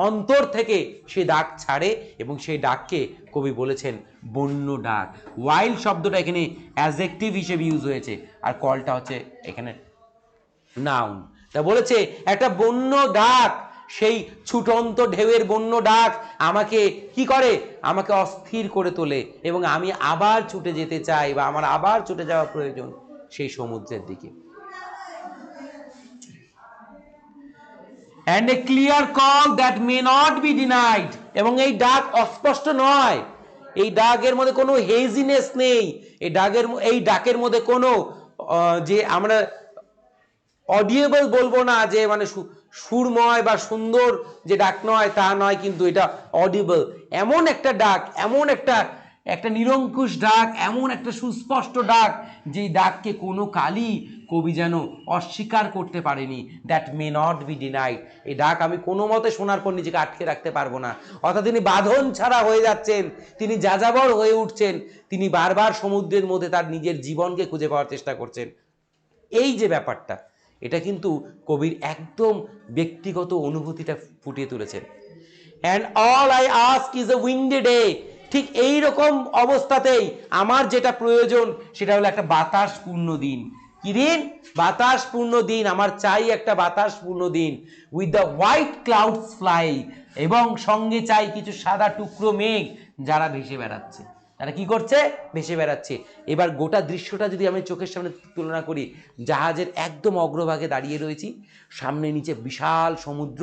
অন্তর থেকে সে ডাক ছাড়ে, এবং সেই ডাককে কবি বলেছেন বন্য ডাক। ওয়াইল্ড শব্দটা এখানে অ্যাডজেক্টিভ হিসেবে ইউজ হয়েছে, আর কলটা হচ্ছে এখানে নাউন। তা বলেছে একটা বন্য ডাক, সেই ছুটন্ত ঢেউয়ের বন্য ডাক আমাকে কি করে? আমাকে অস্থির করে তোলে, এবং আমি আবার ছুটে যেতে চাই, বা আমার আবার ছুটে যাওয়া প্রয়োজন সেই সমুদ্রের দিকে। and a clear call that may not be denied, এবং এই ডাক অস্পষ্ট নয়, এই ডাকের মধ্যে কোনো হেজিনেস নেই, এই ডাকের মধ্যে কোনো যে আমরা অডিয়েবল বলবো না, যে মানে সুরময় বা সুন্দর যে ডাক নয়, তা নয়, কিন্তু এটা অডিবল। এমন একটা ডাক, এমন একটা নিরঙ্কুশ ডাক, এমন একটা সুস্পষ্ট ডাক, যে ডাককে কোনো কালই কবি যেন অস্বীকার করতে পারেনি। That may not be denied. এই ডাক আমি কোনো মতে শোনার পর নিজেকে আটকে রাখতে পারবো না। অর্থাৎ তিনি বাঁধন ছাড়া হয়ে যাচ্ছেন, তিনি যাযাবর হয়ে উঠছেন, তিনি বারবার সমুদ্রের মধ্যে তার নিজের জীবনকে খুঁজে পাওয়ার চেষ্টা করছেন। এই যে ব্যাপারটা, এটা কিন্তু কবির একদম ব্যক্তিগত অনুভূতিটা ফুটিয়ে তুলেছেন। And all I ask is a Windy day. ঠিক এই রকম অবস্থাতেই আমার যেটা প্রয়োজন, সেটা হলো একটা বাতাসপূর্ণ দিন। কি দিন? বাতাসপূর্ণ দিন। আমার চাই একটা বাতাসপূর্ণ দিন, with the white clouds fly, এবং সঙ্গে চাই কিছু সাদা টুকরো মেঘ, যারা ভেসে বেড়াচ্ছে। তারা কি করছে? ভেসে বেড়াচ্ছে। এবার গোটা দৃশ্যটা যদি আমি চোখের সামনে তুলনা করি, জাহাজের একদম অগ্রভাগে দাঁড়িয়ে রয়েছি, সামনে নিচে বিশাল সমুদ্র,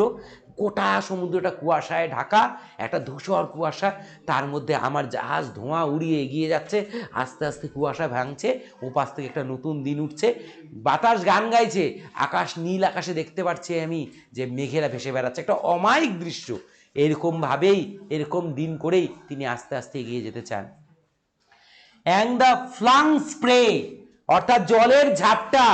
গোটা সমুদ্রটা কুয়াশায় ঢাকা, একটা ধূসর কুয়াশা, তার মধ্যে আমার জাহাজ ধোঁয়া উড়িয়ে এগিয়ে যাচ্ছে, আস্তে আস্তে কুয়াশা ভাঙছে, ওপাশ থেকে একটা নতুন দিন উঠছে, বাতাস গান গাইছে, আকাশ নীল আকাশে দেখতে পাচ্ছি আমি যে মেঘেরা ভেসে বেড়াচ্ছে, একটা অমায়িক দৃশ্য। এরকমভাবেই, এরকম দিন করেই তিনি আস্তে আস্তে এগিয়ে যেতে চান। অ্যান্ড দ্য ফ্লাং স্প্রে, অর্থাৎ জলের ঝাপটা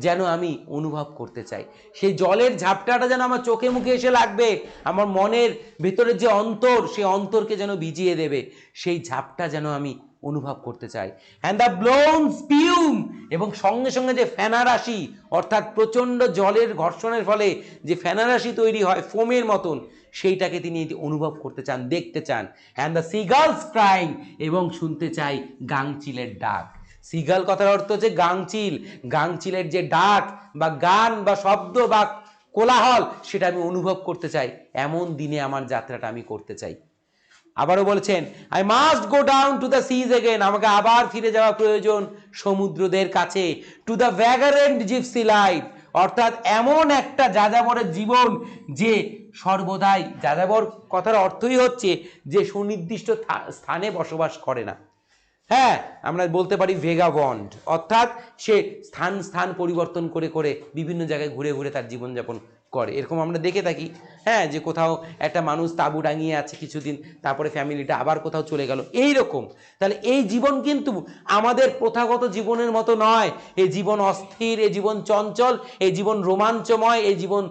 যেন আমি অনুভব করতে চাই। সেই জলের ঝাপটাটা যেন আমার চোখে মুখে এসে লাগবে, আমার মনের ভেতরের যে অন্তর, সেই অন্তরকে যেন ভিজিয়ে দেবে, সেই ঝাপটা যেন আমি অনুভব করতে চাই। অ্যান্ড দ্য ব্লোন স্পিউম, এবং সঙ্গে সঙ্গে যে ফেনারাশি, অর্থাৎ প্রচণ্ড জলের ঘর্ষণের ফলে যে ফেনারাশি তৈরি হয় ফোমের মতন, সেইটাকে তিনি অনুভব করতে চান, দেখতে চান। অ্যান্ড দ্য সিগালস ক্রাইং, এবং শুনতে চাই গাংচিলের ডাক। সিগাল কথার অর্থ হচ্ছে গাংচিল, গাংচিলের যে ডাক বা গান বা শব্দ বা কোলাহল, সেটা আমি অনুভব করতে চাই। এমন দিনে আমার যাত্রাটা আমি করতে চাই। আবারও বলেছেন, I must go down to the seas again, আমাকে আবার ফিরে যাওয়া প্রয়োজন সমুদ্রদের কাছে। To the vagrant gypsy life, অর্থাৎ এমন একটা যাযাবরের জীবন যে সর্বদাই, যাযাবর কথার অর্থই হচ্ছে যে সুনির্দিষ্ট স্থানে বসবাস করে না। হ্যাঁ, আমরা বলতে পারি ভেগাবন্ড, অর্থাৎ সে স্থান স্থান পরিবর্তন করে করে বিভিন্ন জায়গায় ঘুরে ঘুরে তার জীবনযাপন করে। এরকম আমরা দেখে থাকি, হ্যাঁ, যে কোথাও একটা মানুষ তাঁবু টাঙিয়ে আছে কিছুদিন, তারপরে ফ্যামিলিটা আবার কোথাও চলে গেল, এই রকম। তাহলে এই জীবন কিন্তু আমাদের প্রথাগত জীবনের মতো নয়। এই জীবন অস্থির, এই জীবন চঞ্চল, এই জীবন রোমাঞ্চময়, এই জীবন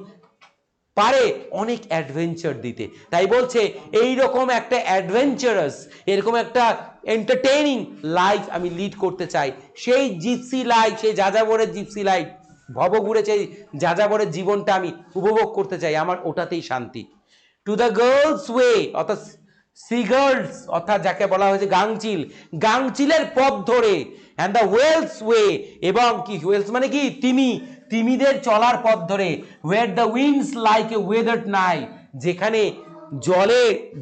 পারে অনেক অ্যাডভেঞ্চার দিতে। তাই বলছে এই রকম একটা অ্যাডভেঞ্চারাস, এরকম একটা এন্টারটেইনিং লাইফ আমি লিড করতে চাই। সেই জিপসি লাইফ, সেই যাযাবরের জিপসি লাইফ, ভবঘুরে সেই যাযাবরের জীবনটা আমি উপভোগ করতে চাই, আমার ওটাতেই শান্তি। টু দ্য গার্লস ওয়ে, অর্থাৎ সিগার্লস, অর্থাৎ যাকে বলা হয়েছে গাংচিল, গাংচিলের পথ ধরে। অ্যান্ড দ্য ওয়েলস ওয়ে, এবং কি ওয়েলস মানে কি তিমি, তিমিদের চলার পথ ধরে। Where the wind's like a weathered knight, যেখানে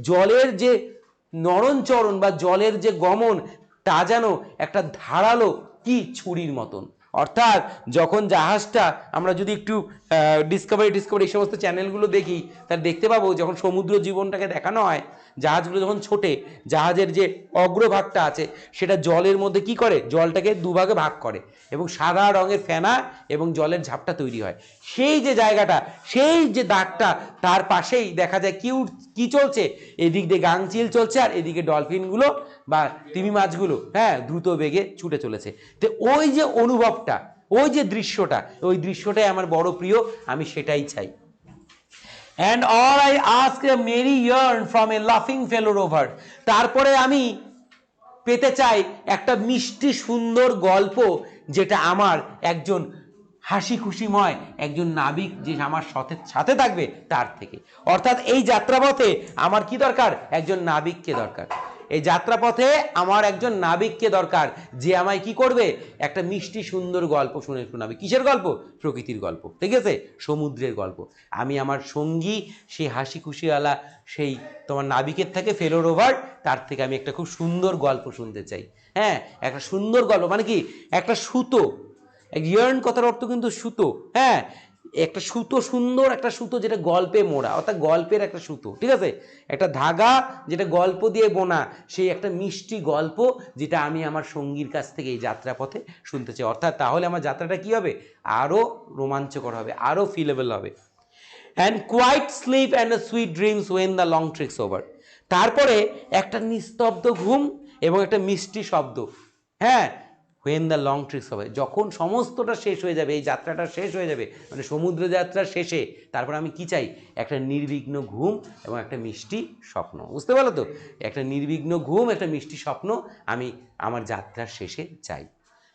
জলের যে নরণচরণ বা জলের যে গমন, তা যেন একটা ধারালো কি ছুরির মতন। অর্থাৎ যখন জাহাজটা, আমরা যদি একটু ডিসকভারি এই সমস্ত চ্যানেলগুলো দেখি, তার দেখতে পাবো যখন সমুদ্র জীবনটাকে দেখানো হয়, জাহাজগুলো যখন ছোটে, জাহাজের যে অগ্রভাগটা আছে সেটা জলের মধ্যে কি করে, জলটাকে দুভাগে ভাগ করে এবং সাদা রঙের ফেনা এবং জলের ঝাপটা তৈরি হয়। সেই যে জায়গাটা, সেই যে দাগটা, তার পাশেই দেখা যায় কি চলছে, এদিক দিয়ে গাংচিল চলছে আর এদিকে ডলফিনগুলো বা তিমি মাছগুলো, হ্যাঁ, দ্রুত বেগে ছুটে চলেছে। তো ওই যে অনুভবটা, ওই যে দৃশ্যটা, ওই দৃশ্যটাই আমার বড় প্রিয়, আমি সেটাই চাই। And all I ask a merry yearn from a laughing fellow rover, তারপরে আমি পেতে চাই একটা মিষ্টি সুন্দর গল্প, যেটা আমার একজন হাসি খুশিময় একজন নাবিক যে আমার সাথে থাকবে তার থেকে। অর্থাৎ এই যাত্রাপথে আমার কি দরকার, একজন নাবিককে দরকার। এই যাত্রাপথে আমার একজন নাবিককে দরকার, যে আমায় কি করবে, একটা মিষ্টি সুন্দর গল্প শুনে শোনাবে। কিসের গল্প? প্রকৃতির গল্প, ঠিক আছে, সমুদ্রের গল্প। আমি আমার সঙ্গী সেই হাসি খুশিওয়ালা সেই তোমার নাবিকের থেকে, ফেলো রোভার, তার থেকে আমি একটা খুব সুন্দর গল্প শুনতে চাই। হ্যাঁ, একটা সুন্দর গল্প মানে কি, একটা সুতো, ইয়ার্ন কথার অর্থ কিন্তু সুতো। হ্যাঁ, একটা সুতো, সুন্দর একটা সুতো যেটা গল্পে মোড়া, অর্থাৎ গল্পের একটা সুতো, ঠিক আছে, একটা ধাগা যেটা গল্প দিয়ে বোনা, সেই একটা মিষ্টি গল্প যেটা আমি আমার সঙ্গীর কাছ থেকে এই যাত্রাপথে শুনতে চাই। অর্থাৎ তাহলে আমার যাত্রাটা কি হবে, আরও রোমাঞ্চকর হবে, আরও ফিলেবল হবে। And quiet sleep and sweet dreams when the long tricks over, তারপরে একটা নিস্তব্ধ ঘুম এবং একটা মিষ্টি শব্দ। হ্যাঁ, হোয়েন দ্য লং ট্রিক্স হবে, যখন সমস্তটা শেষ হয়ে যাবে, এই যাত্রাটা শেষ হয়ে যাবে, মানে সমুদ্র যাত্রার শেষে, তারপর আমি কি চাই, একটা নির্বিঘ্ন ঘুম এবং একটা মিষ্টি স্বপ্ন। বুঝতে পারলো তো, একটা নির্বিঘ্ন ঘুম, একটা মিষ্টি স্বপ্ন আমি আমার যাত্রার শেষে চাই।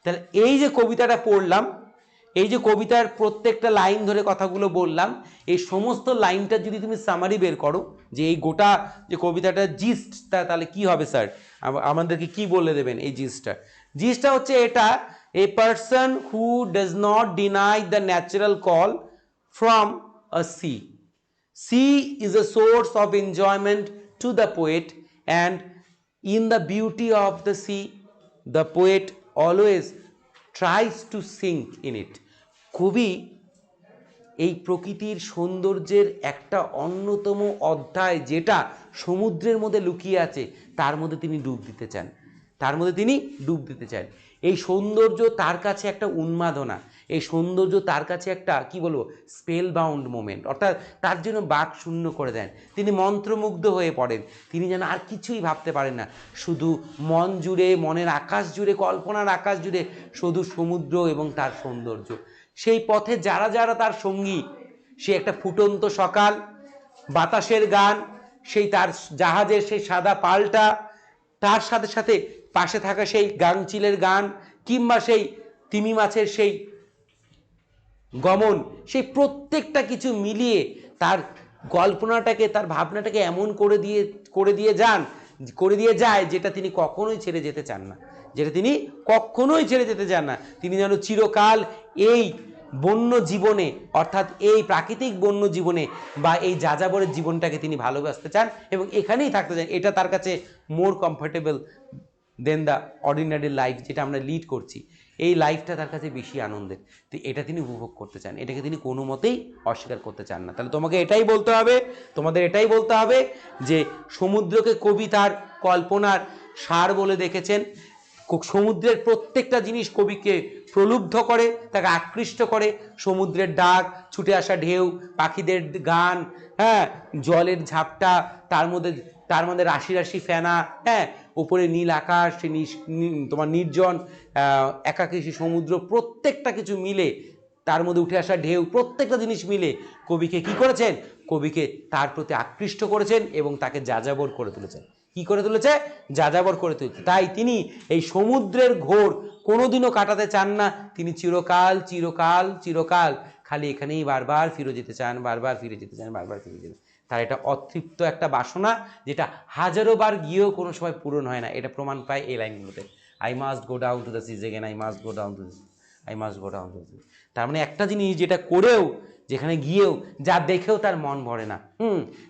তাহলে এই যে কবিতাটা পড়লাম, এই যে কবিতার প্রত্যেকটা লাইন ধরে কথাগুলো বললাম, এই সমস্ত লাইনটা যদি তুমি সামারি বের করো, যে এই গোটা যে কবিতাটার জিস্টটা তাহলে কি হবে স্যার, আমাদেরকে কি বলে দেবেন এই জিস্টটা হচ্ছে এটা, a person who does not deny the natural call from a sea, sea is a source of enjoyment to the poet, and in the beauty of the sea the poet always tries to sink in it. কবি এই প্রকৃতির সৌন্দর্যের একটা অন্যতম অধ্যায় যেটা সমুদ্রের মধ্যে লুকিয়ে আছে, তার মধ্যে তিনি ডুব দিতে চান। তার মধ্যে তিনি ডুব দিতে চান। এই সৌন্দর্য তার কাছে একটা উন্মাদনা, এই সৌন্দর্য তার কাছে একটা কি বলবো স্পেল বাউন্ড মোমেন্ট, অর্থাৎ তার জন্য বাক শূন্য করে দেন। তিনি মন্ত্রমুগ্ধ হয়ে পড়েন, তিনি যেন আর কিছুই ভাবতে পারেন না, শুধু মন জুড়ে, মনের আকাশ জুড়ে, কল্পনার আকাশ জুড়ে শুধু সমুদ্র এবং তার সৌন্দর্য। সেই পথে যারা যারা তার সঙ্গী, সে একটা ফুটন্ত সকাল, বাতাসের গান, সেই তার জাহাজের সেই সাদা পালটা, তার সাথে সাথে পাশে থাকা সেই গাংচিলের গান, কিংবা সেই তিমি মাছের সেই গমন, সেই প্রত্যেকটা কিছু মিলিয়ে তার কল্পনাটাকে, তার ভাবনাটাকে এমন করে দিয়ে যায় যেটা তিনি কখনোই ছেড়ে যেতে চান না, যেটা তিনি কখনোই ছেড়ে যেতে চান না। তিনি যেন চিরকাল এই বন্য জীবনে, অর্থাৎ এই প্রাকৃতিক বন্য জীবনে বা এই যাযাবরের জীবনটাকে তিনি ভালোবাসতে চান এবং এখানেই থাকতে চান। এটা তার কাছে more comfortable than the ordinary life, যেটা আমরা লিড করছি, এই লাইফটা তার কাছে বেশি আনন্দের। তো এটা তিনি উপভোগ করতে চান, এটাকে তিনি কোনো মতেই অস্বীকার করতে চান না। তাহলে তোমাকে এটাই বলতে হবে, তোমাদের এটাই বলতে হবে যে সমুদ্রকে কবি তার কল্পনার সার বলে দেখেছেন। সমুদ্রের প্রত্যেকটা জিনিস কবিকে প্রলুব্ধ করে, তাকে আকৃষ্ট করে। সমুদ্রের ডাক, ছুটে আসা ঢেউ, পাখিদের গান, হ্যাঁ, জলের ঝাপটা, তার মধ্যে রাশি রাশি ফেনা, হ্যাঁ, উপরে নীল আকাশ, তোমার নির্জন একাকী সমুদ্র, প্রত্যেকটা কিছু মিলে, তার মধ্যে উঠে আসা ঢেউ, প্রত্যেকটা জিনিস মিলে কবিকে কি করেছেন, কবিকে তার প্রতি আকৃষ্ট করেছেন এবং তাকে যাযাবর করে তুলেছেন। কি করে তুলেছে? যাযাবর করে তুলেছে। তাই তিনি এই সমুদ্রের ঘোর কোনোদিনও কাটাতে চান না। তিনি চিরকাল চিরকাল চিরকাল খালি এখানেই বারবার ফিরে যেতে চান, বারবার ফিরে যেতে চান, বারবার ফিরে যেতে। তার এটা অতৃপ্ত একটা বাসনা, যেটা হাজারো বার গিয়েও কোনো সময় পূরণ হয় না। এটা প্রমাণ পায় এই লাইনগুলোতে, I must go down to the seas again, I must go down to the, I must go down to the. তার মানে একটা জিনিস যেটা করেও, যেখানে গিয়েও, যা দেখেও তার মন ভরে না,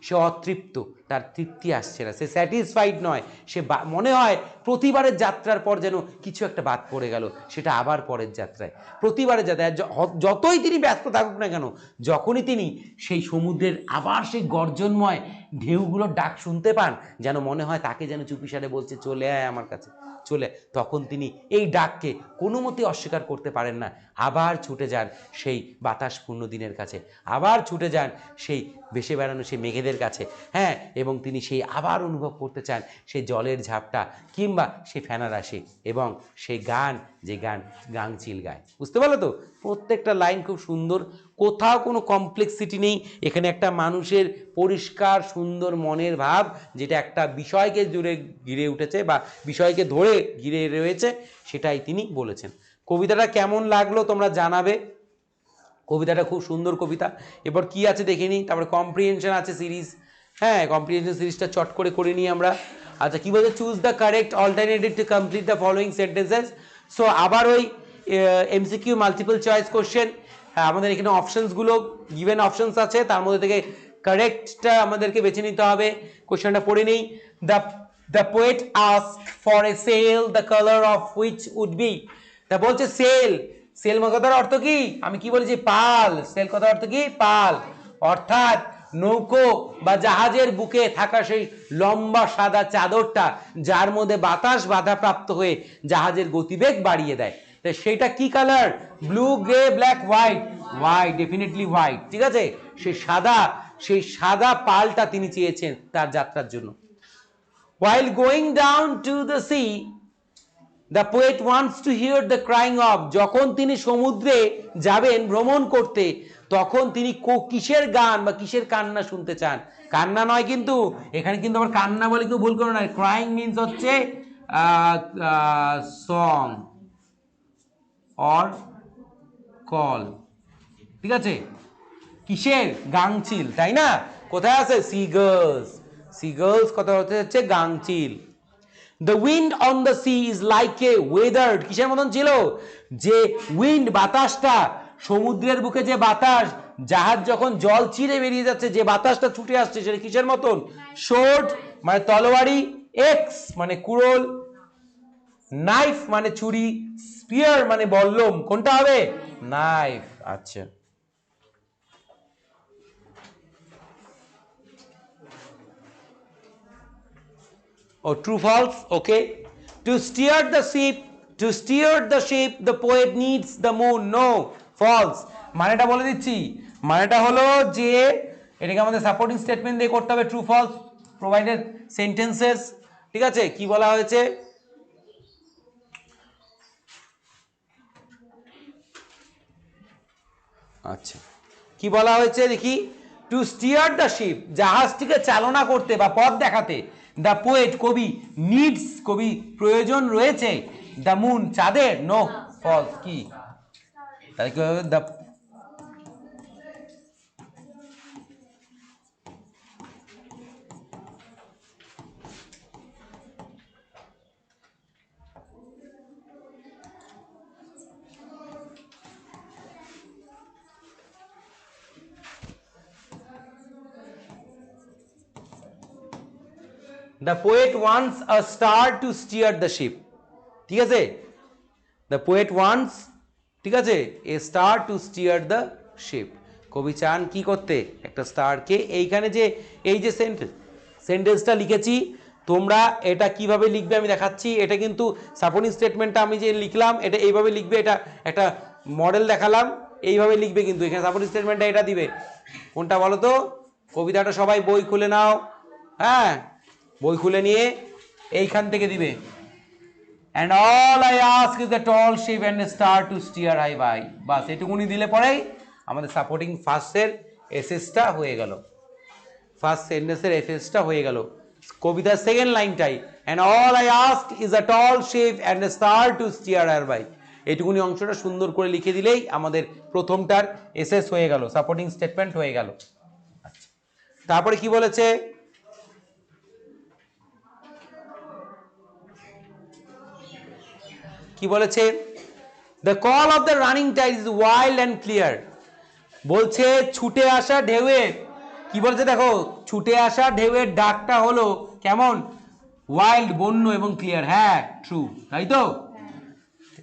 সে অতৃপ্ত, তার তৃপ্তি আসছে না, সে স্যাটিসফাইড নয়। সে মনে হয় প্রতিবারের যাত্রার পর যেন কিছু একটা বাদ পড়ে গেল, সেটা আবার পরের যাত্রায়, প্রতিবারের যাত্রায় যতই তিনি ব্যস্ত থাকুক না কেন, যখনই তিনি সেই সমুদ্রের আবার সেই গর্জনময় ঢেউগুলোর ডাক শুনতে পান, যেন মনে হয় তাকে যেন চুপিসারে বলছে চলে আয় আমার কাছে, চলে। তখন তিনি এই ডাককে কোনো মতে অস্বীকার করতে পারেন না, আবার ছুটে যান সেই বাতাসপূর্ণ দিনের কাছে, আবার ছুটে যান সেই ভেসে বেড়ানো সেই মেঘেদের কাছে, হ্যাঁ, এবং তিনি সেই আবার অনুভব করতে চান সেই জলের ঝাপটা কিংবা সেই ফেনারাশি এবং সেই গান, যে গান গাংচিল গায়। বুঝতে পারলো তো? প্রত্যেকটা লাইন খুব সুন্দর, কোথাও কোনো কমপ্লেক্সিটি নেই। এখানে একটা মানুষের পরিষ্কার সুন্দর মনের ভাব, যেটা একটা বিষয়কে জুড়ে ঘিরে উঠেছে বা বিষয়কে ধরে ঘিরে রয়েছে, সেটাই তিনি বলেছেন। কবিতাটা কেমন লাগলো তোমরা জানাবে। কবিতাটা খুব সুন্দর কবিতা। এবার কি আছে দেখে নিই, তারপরে কম্প্রিহেনশন আছে সিরিজ, হ্যাঁ, কম্প্রিহেনশন সিরিজটা চট করে নিই আমরা। আচ্ছা, কি বলছে, choose the correct alternative to complete the following sentences. So আবার ওই এমসিকিউ মাল্টিপল চয়েস কোশ্চেন, আমাদের এখানে অপশনসগুলো গিভেন অপশনস আছে, তার মধ্যে থেকে কারেক্টটা আমাদেরকে বেছে নিতে হবে। কোশ্চেনটা পড়ে নেই। The poet ask for a sail, the colour of which would be. তা বলছে সেল, সেল কথার অর্থ কি, আমি কি বলেছি, পাল। সেল কথার অর্থ কি, পাল, অর্থাৎ নৌকো বা জাহাজের বুকে থাকা সেই লম্বা সাদা চাদরটা, যার মধ্যে বাতাস বাধাপ্রাপ্ত হয়ে জাহাজের গতিবেগ বাড়িয়ে দেয়। তো সেটা কি colour, blue, grey, black, white. White, definitely white, ঠিক আছে। সেই সাদা পালটা তিনি চেয়েছেন তার যাত্রার জন্য। While going down to the sea, the poet wants to hear the crying of, যখন তিনি সমুদ্রে যাবেন ভ্রমণ করতে, তখন তিনি কিসের গান বা কিসের কান্না শুনতে চান। কান্না নয় কিন্তু, এখানে কিন্তু আবার কান্না বলে কেউ ভুল করো না। ক্রাইং মিন্স হচ্ছে সং অর কল, ঠিক আছে। কিসের, গাংচিল, তাই না। কোথায় আছে, সিগার্লস, সিগার্লস কথা হচ্ছে গাংচিল। The wind on the sea is like a weathered, কিসের মতন ছিল, যে উইন্ড, বাতাসটা, সমুদ্রের বুকে যে বাতাস, জাহাজ যখন জল চিরে বেরিয়ে যাচ্ছে, যে বাতাসটা ছুটে আসছে, সেটা কিসের মতন, শোর্ট মানে তলোয়ারি, এক্স মানে কুড়োল, নাইফ মানে ছুরি, স্পিয়ার মানে বল্লম, কোনটা হবে, নাইফ। আচ্ছা, ও true false, okay. To steer the ship, the poet needs the moon. No, false. মানেটা বলে দিচ্ছি, মানেটা হলো যে এটাকে আমাদের সাপোর্টিং স্টেটমেন্ট দিয়ে করতে হবে, ট্রু ফলস প্রোভাইডেড সেন্টেন্সেস। ঠিক আছে, কি বলা হয়েছে? আচ্ছা, কি বলা হয়েছে দেখি। টু স্টিয়ার দ্য শিপ, জাহাজটিকে চালনা করতে বা পথ দেখাতে, দ্য পোয়েট কবি, নিডস কবি প্রয়োজন রয়েছে, দ্য মুন চাঁদের, নো ফলস। কি তাহলে কি হবে? The poet wants a star to steer the ship. ঠিক আছে, the poet wants, ঠিক আছে, a star to steer the ship. কবি চান কি করতে? একটা স্টারকে। এইখানে যে এই যে সেন্টেন্সটা লিখেছি, তোমরা এটা কিভাবে লিখবে আমি দেখাচ্ছি। এটা কিন্তু সাপোর্টিং স্টেটমেন্টটা আমি যে লিখলাম এটা এইভাবে লিখবে, এটা একটা মডেল দেখালাম, এইভাবে লিখবে। কিন্তু এখানে সাপোর্টিং স্টেটমেন্টটা এটা দিবে। কোনটা বলো তো? কবিতাটা সবাই বই খুলে নাও, হ্যাঁ, বই খুলে নিয়ে এইখান থেকে দিবে। And all I ask is the tall ship and a star to steer high by. বাস এটুকুনি দিলে পরেই আমাদের সাপোর্টিং ফার্স্টের এসএসটা হয়ে গেল, ফার্স্ট সেন্টেন্সের এসএসটা হয়ে গেল। কবিতার second লাইনটাই, and all I ask is a tall ship and a star to steer her by. এইটুকুনি অংশটা সুন্দর করে লিখে দিলেই আমাদের প্রথমটার এসএস হয়ে গেল, সাপোর্টিং স্টেটমেন্ট হয়ে গেল। আচ্ছা, তারপরে কি বলেছে? কি বলেছে? The call of the running tide is wild and clear. বলছে ছুটে আসা ঢেউয়ের, কি বলছে দেখো, ছুটে আসা ঢেউয়ের ডাকটা হলো কেমন? ওয়াইল্ড, বন্য এবং ক্লিয়ার। হ্যাঁ, ট্রু, তাই তো?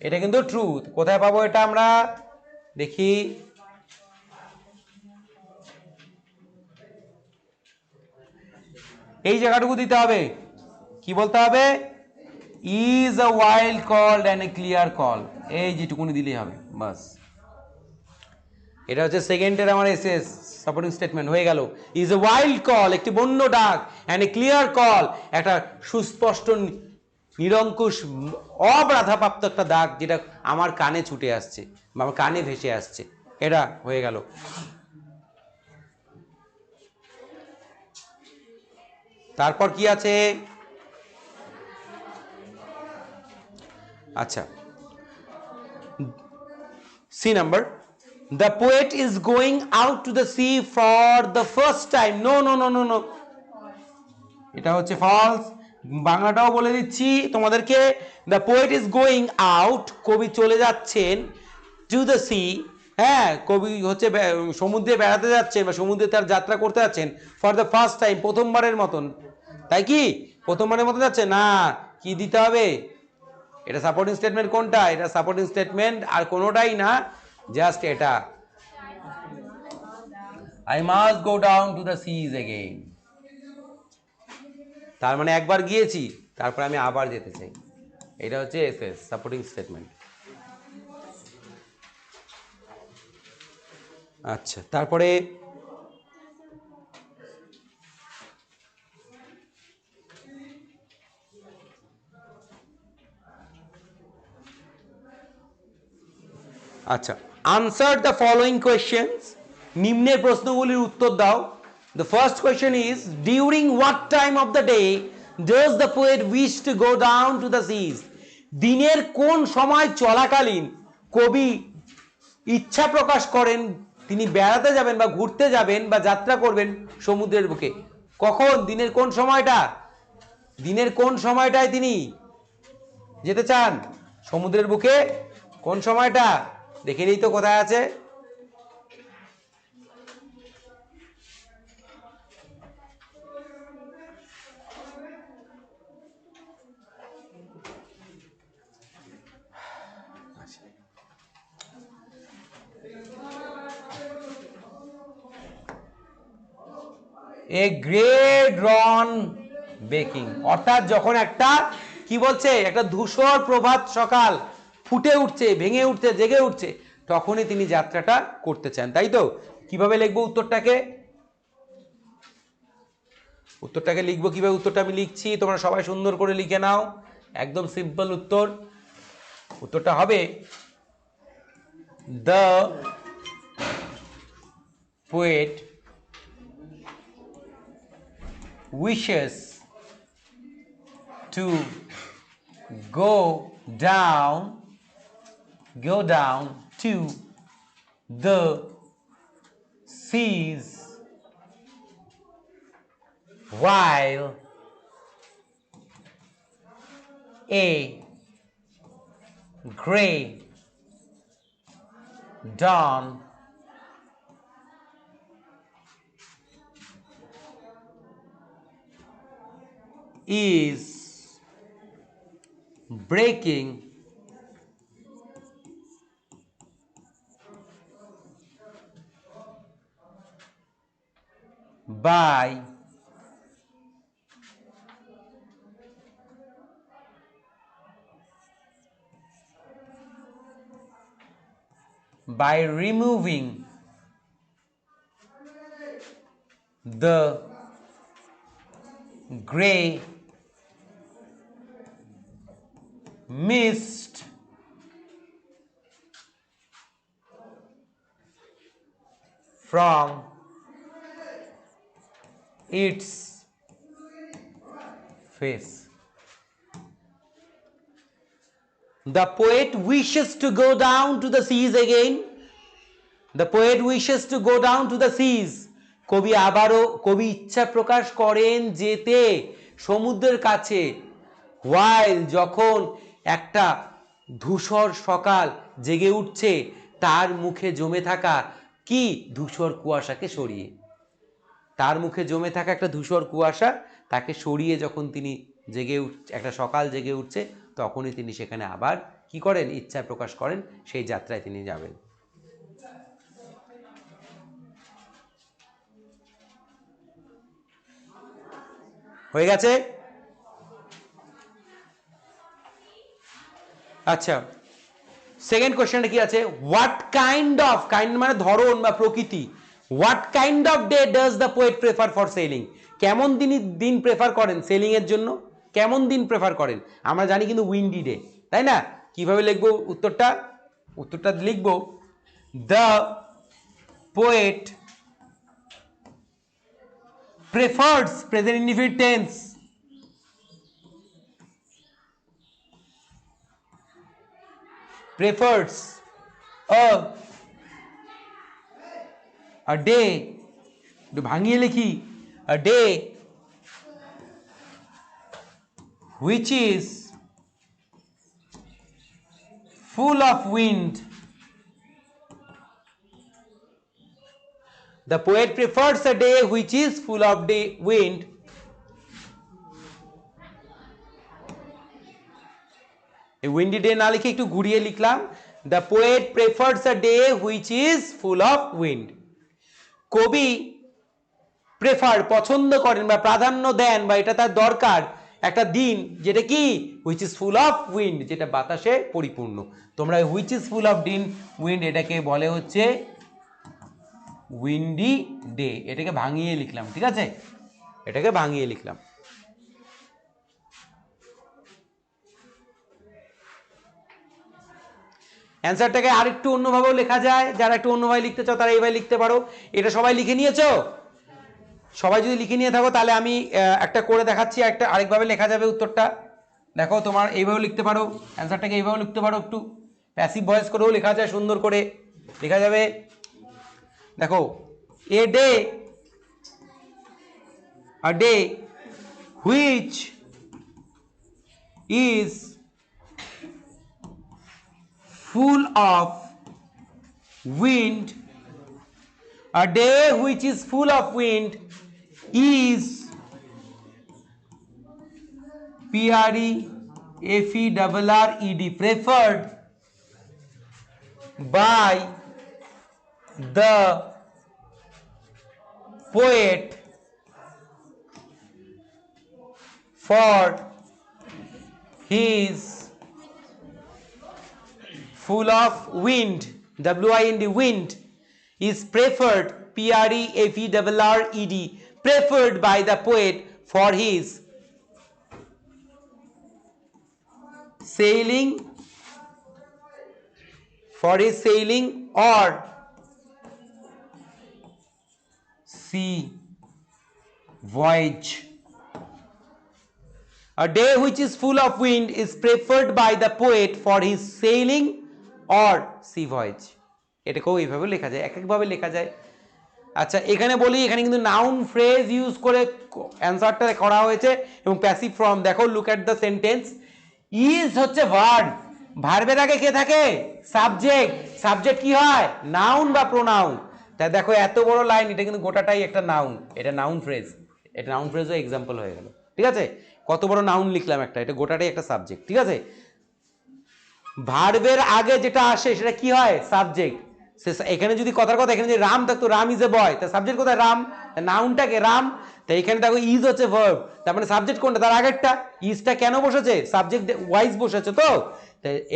এটা কিন্তু ট্রু। কোথায় পাবো এটা আমরা দেখি। এই জায়গাটুকু দিতে হবে। কি বলতে হবে? Is a wild call and a clear call, এই যেটুকুনি দিলেই হবে, বাস। এটা হচ্ছে সেকেন্ডের আমার এসএস সাপোর্টিং স্টেটমেন্ট হয়ে গেল। ইজ এ ওয়াইল্ড কল, একটি বন্য ডাক, অ্যান্ড এ ক্লিয়ার কল, একটা সুস্পষ্ট নিরঙ্কুশ অবাধাপ্রাপ্ত একটা ডাক, যেটা আমার কানে ছুটে আসছে বা আমার কানে ভেসে আসছে। এটা হয়ে গেল। তারপর কি আছে? আচ্ছা, C number, the poet is going out to the sea for the first time. No, no, no, no, no, এটা হচ্ছে ফলস। বাংলাটাও বলে দিচ্ছি তোমাদেরকে। the poet is going out, কবি চলে যাচ্ছেন, to the sea, হ্যাঁ, কবি হচ্ছে সমুদ্রে বেড়াতে যাচ্ছেন বা সমুদ্রে তার যাত্রা করতে যাচ্ছেন, ফর দ্য ফার্স্ট টাইম, প্রথমবারের মতন। তাই কি প্রথমবারের মতন যাচ্ছে না? কি দিতে হবে? এটা সাপোর্টিং স্টেটমেন্ট কোনটা? এটা সাপোর্টিং স্টেটমেন্ট আর কোনোটাই না, জাস্ট এটা, I must go down to the seas again. তার মানে একবার গিয়েছি, তারপর আমি আবার যেতে চাই। এটা হচ্ছে এসএস, সাপোর্টিং স্টেটমেন্ট। আচ্ছা, তারপরে আচ্ছা, আনসার দ্য ফলোইং কোয়েশ্চেন্স, নিম্নের প্রশ্নগুলির উত্তর দাও। The first question is, during what time of the day does the poet wish to go down to the seas? দিনের কোন সময় চলাকালীন কবি ইচ্ছা প্রকাশ করেন তিনি বেড়াতে যাবেন বা ঘুরতে যাবেন বা যাত্রা করবেন সমুদ্রের বুকে? কখন? দিনের কোন সময়টা? দিনের কোন সময়টায় তিনি যেতে চান সমুদ্রের বুকে? কোন সময়টা দেখে নিই তো কোথায় আছে। এ গ্রেট রন বেকিং, অর্থাৎ যখন একটা কি বলছে, একটা ধূসর প্রভাত সকাল ফুটে উঠছে, ভেঙে উঠছে, জেগে উঠছে, তখনই তিনি যাত্রাটা করতে চান, তাই তো? কিভাবে লিখবো উত্তরটাকে? উত্তরটাকে লিখবো কিভাবে? উত্তরটা আমি লিখছি, তোমরা সবাই সুন্দর করে লিখে নাও। একদম সিম্পল উত্তর। উত্তরটা হবে the poet wishes to go down to the seas while a gray dawn is breaking by removing the gray mist from its face. The poet wishes to go down to the seas again. The poet wishes to go down to the seas. কবি ইচ্ছা প্রকাশ করেন যেতে সমুদ্রের কাছে, while যখন একটা ধূসর সকাল জেগে উঠছে তার মুখে জমে থাকা কি ধূসর কুয়াশাকে সরিয়ে। তার মুখে জমে থাকা একটা ধূসর কুয়াশা তাকে সরিয়ে যখন তিনি একটা সকাল জেগে উঠছে, তখনই তিনি সেখানে আবার কি করেন, ইচ্ছা প্রকাশ করেন, সেই যাত্রায় তিনি যাবেন। হয়ে গেছে? আচ্ছা, সেকেন্ড কোশ্চেনটা কি আছে? হোয়াট কাইন্ড মানে ধরন বা প্রকৃতি। What kind off day does the poet prefer for selling? কেমন দিন প্রেফার করেন সেলিং এর জন্য? কেমন দিন প্রেফার করেন? আমরা জানি কিন্তু উইন্ডি ডে, তাই না? কিভাবে লিখবো উত্তরটা? উত্তরটা লিখবো the poet prefers, present indefinite tense, prefers a day, একটু ভাঙিয়ে লিখি, a day which is full of wind. The poet prefers a day which is full of wind এই উইন্ডি ডে না লিখে একটু ঘুরিয়ে লিখলাম, the poet prefers a day which is full of wind. কবি প্রেফার, পছন্দ করেন বা প্রাধান্য দেন বা এটা তার দরকার একটা দিন যেটা কি which is full of wind, যেটা বাতাসে পরিপূর্ণ। তোমরা which is full of wind এটাকে বলে হচ্ছে উইন্ডি ডে। এটাকে ভাঙিয়ে লিখলাম, ঠিক আছে? এটাকে ভাঙিয়ে লিখলাম। অ্যান্সারটাকে আরেকটু অন্যভাবেও লেখা যায়, যারা একটু অন্যভাবে লিখতে চাও তারা এইভাবে লিখতে পারো। এটা সবাই লিখে নিয়েছো? সবাই যদি লিখে নিয়ে থাকো তাহলে আমি একটা করে দেখাচ্ছি, আরেকভাবে লেখা যাবে উত্তরটা। দেখো, তোমার এইভাবে লিখতে পারো, অ্যান্সারটাকে এইভাবে লিখতে পারো, একটু প্যাসিভ ভয়েস করেও লেখা যায়, সুন্দর করে লেখা যাবে। দেখো, a day which is full of wind, a day which is full of wind is preferred by the poet for he is full of wind, WIND, wind is preferred, PREFERRED, preferred by the poet for his sailing, or sea voyage. A day which is full of wind is preferred by the poet for his sailing or sea voyage. এটাকেও এইভাবে লেখা যায়, এক একভাবে লেখা যায়। আচ্ছা, এখানে বলি, এখানে কিন্তু নাউন ফ্রেজ ইউজ করে অ্যান্সারটা করা হয়েছে এবং প্যাসিভ ফর্ম। দেখো, look at the sentence. Is হচ্ছে ভার্ব, ভার্বের আগে কে থাকে? সাবজেক্ট। সাবজেক্ট কি হয়? নাউন বা প্রোনাউন। তাই দেখো, এত বড় লাইন, এটা কিন্তু গোটাটাই একটা নাউন, এটা নাউন ফ্রেজ, এটা নাউন ফ্রেজও এক্সাম্পল হয়ে গেল। ঠিক আছে, কত বড় নাউন লিখলাম একটা, এটা গোটাটাই একটা সাবজেক্ট। ঠিক আছে, ভার্বের আগে যেটা আসে সেটা কি হয়? সাবজেক্ট। এখানে যদি কথার কথা এখানে যদি রাম থাকতো, রাম ইজ এ বয়, তা সাবজেক্ট কোথায়? রাম। নাউনটাকে রাম। তাই এখানে দেখো ইজ হচ্ছে ভার্ব, তার মানে সাবজেক্ট কোনটা? তার আগেরটা। ইজটা কেন বসেছে? সাবজেক্ট ওয়াইজ বসেছে। তো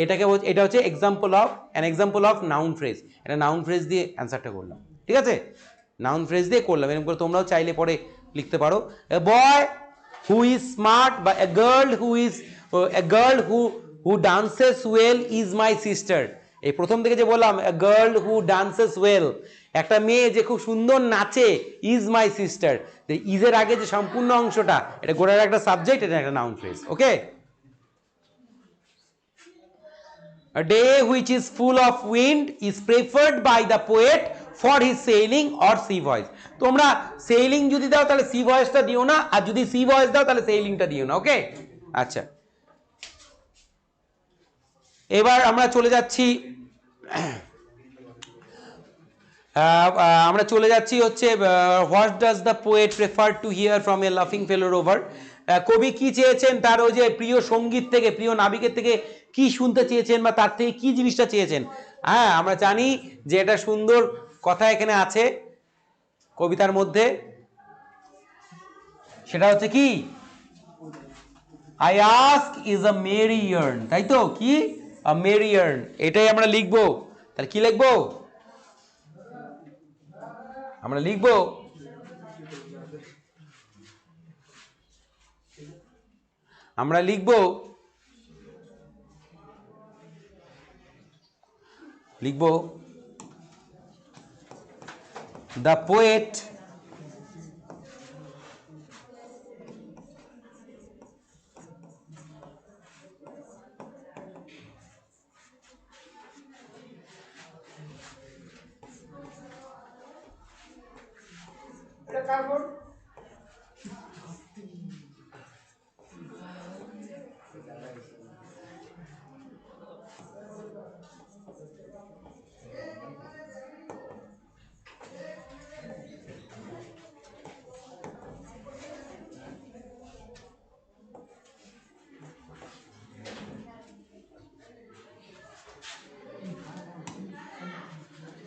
এটাকে, এটা হচ্ছে example of, an example of noun phrase. এটা নাউন ফ্রেজ দিয়ে অ্যান্সারটা করলাম। ঠিক আছে, নাউন ফ্রেজ দিয়ে করলাম। এরকম করে তোমরাও চাইলে পরে লিখতে পারো। এ বয় হু ইজ স্মার্ট, বা a girl who dances well is my sister. এই প্রথম থেকে যে বললাম, a girl who dances well, একটা মেয়ে যে খুব সুন্দর নাচে, ইজ মাই সিস্টার। ইজের আগে যে সম্পূর্ণ অংশটা, এটা গোটার একটা সাবজেক্ট, এটা একটা noun phrase. Okay. A day which is full of wind is preferred by the poet for his sailing or sea voyage. তোমরা সেইলিং যদি দাও তাহলে সি ভয়েসটা দিও না, আর যদি সি ভয়েস দাও তাহলে সেইলিংটা দিও না। ওকে। আচ্ছা, এবার আমরা চলে যাচ্ছি, হচ্ছে what does the poet prefer to hear from a লাফিং ফেলো রোভার। কবি কি চেয়েছেন তার ওই যে প্রিয় সঙ্গীত থেকে, প্রিয় নাবিকের থেকে কি শুনতে চেয়েছেন, বা তার থেকে কি জিনিসটা চেয়েছেন। হ্যাঁ, আমরা জানি যে এটা সুন্দর কথা এখানে আছে কবিতার মধ্যে, সেটা হচ্ছে কি? I ask is a Mary yarn, তাই তো? কি? আ মেরি ইয়ার্ন, এটাই আমরা লিখবো। তাহলে কি লিখবো? আমরা লিখবো আমরা লিখবো লিখবো the poet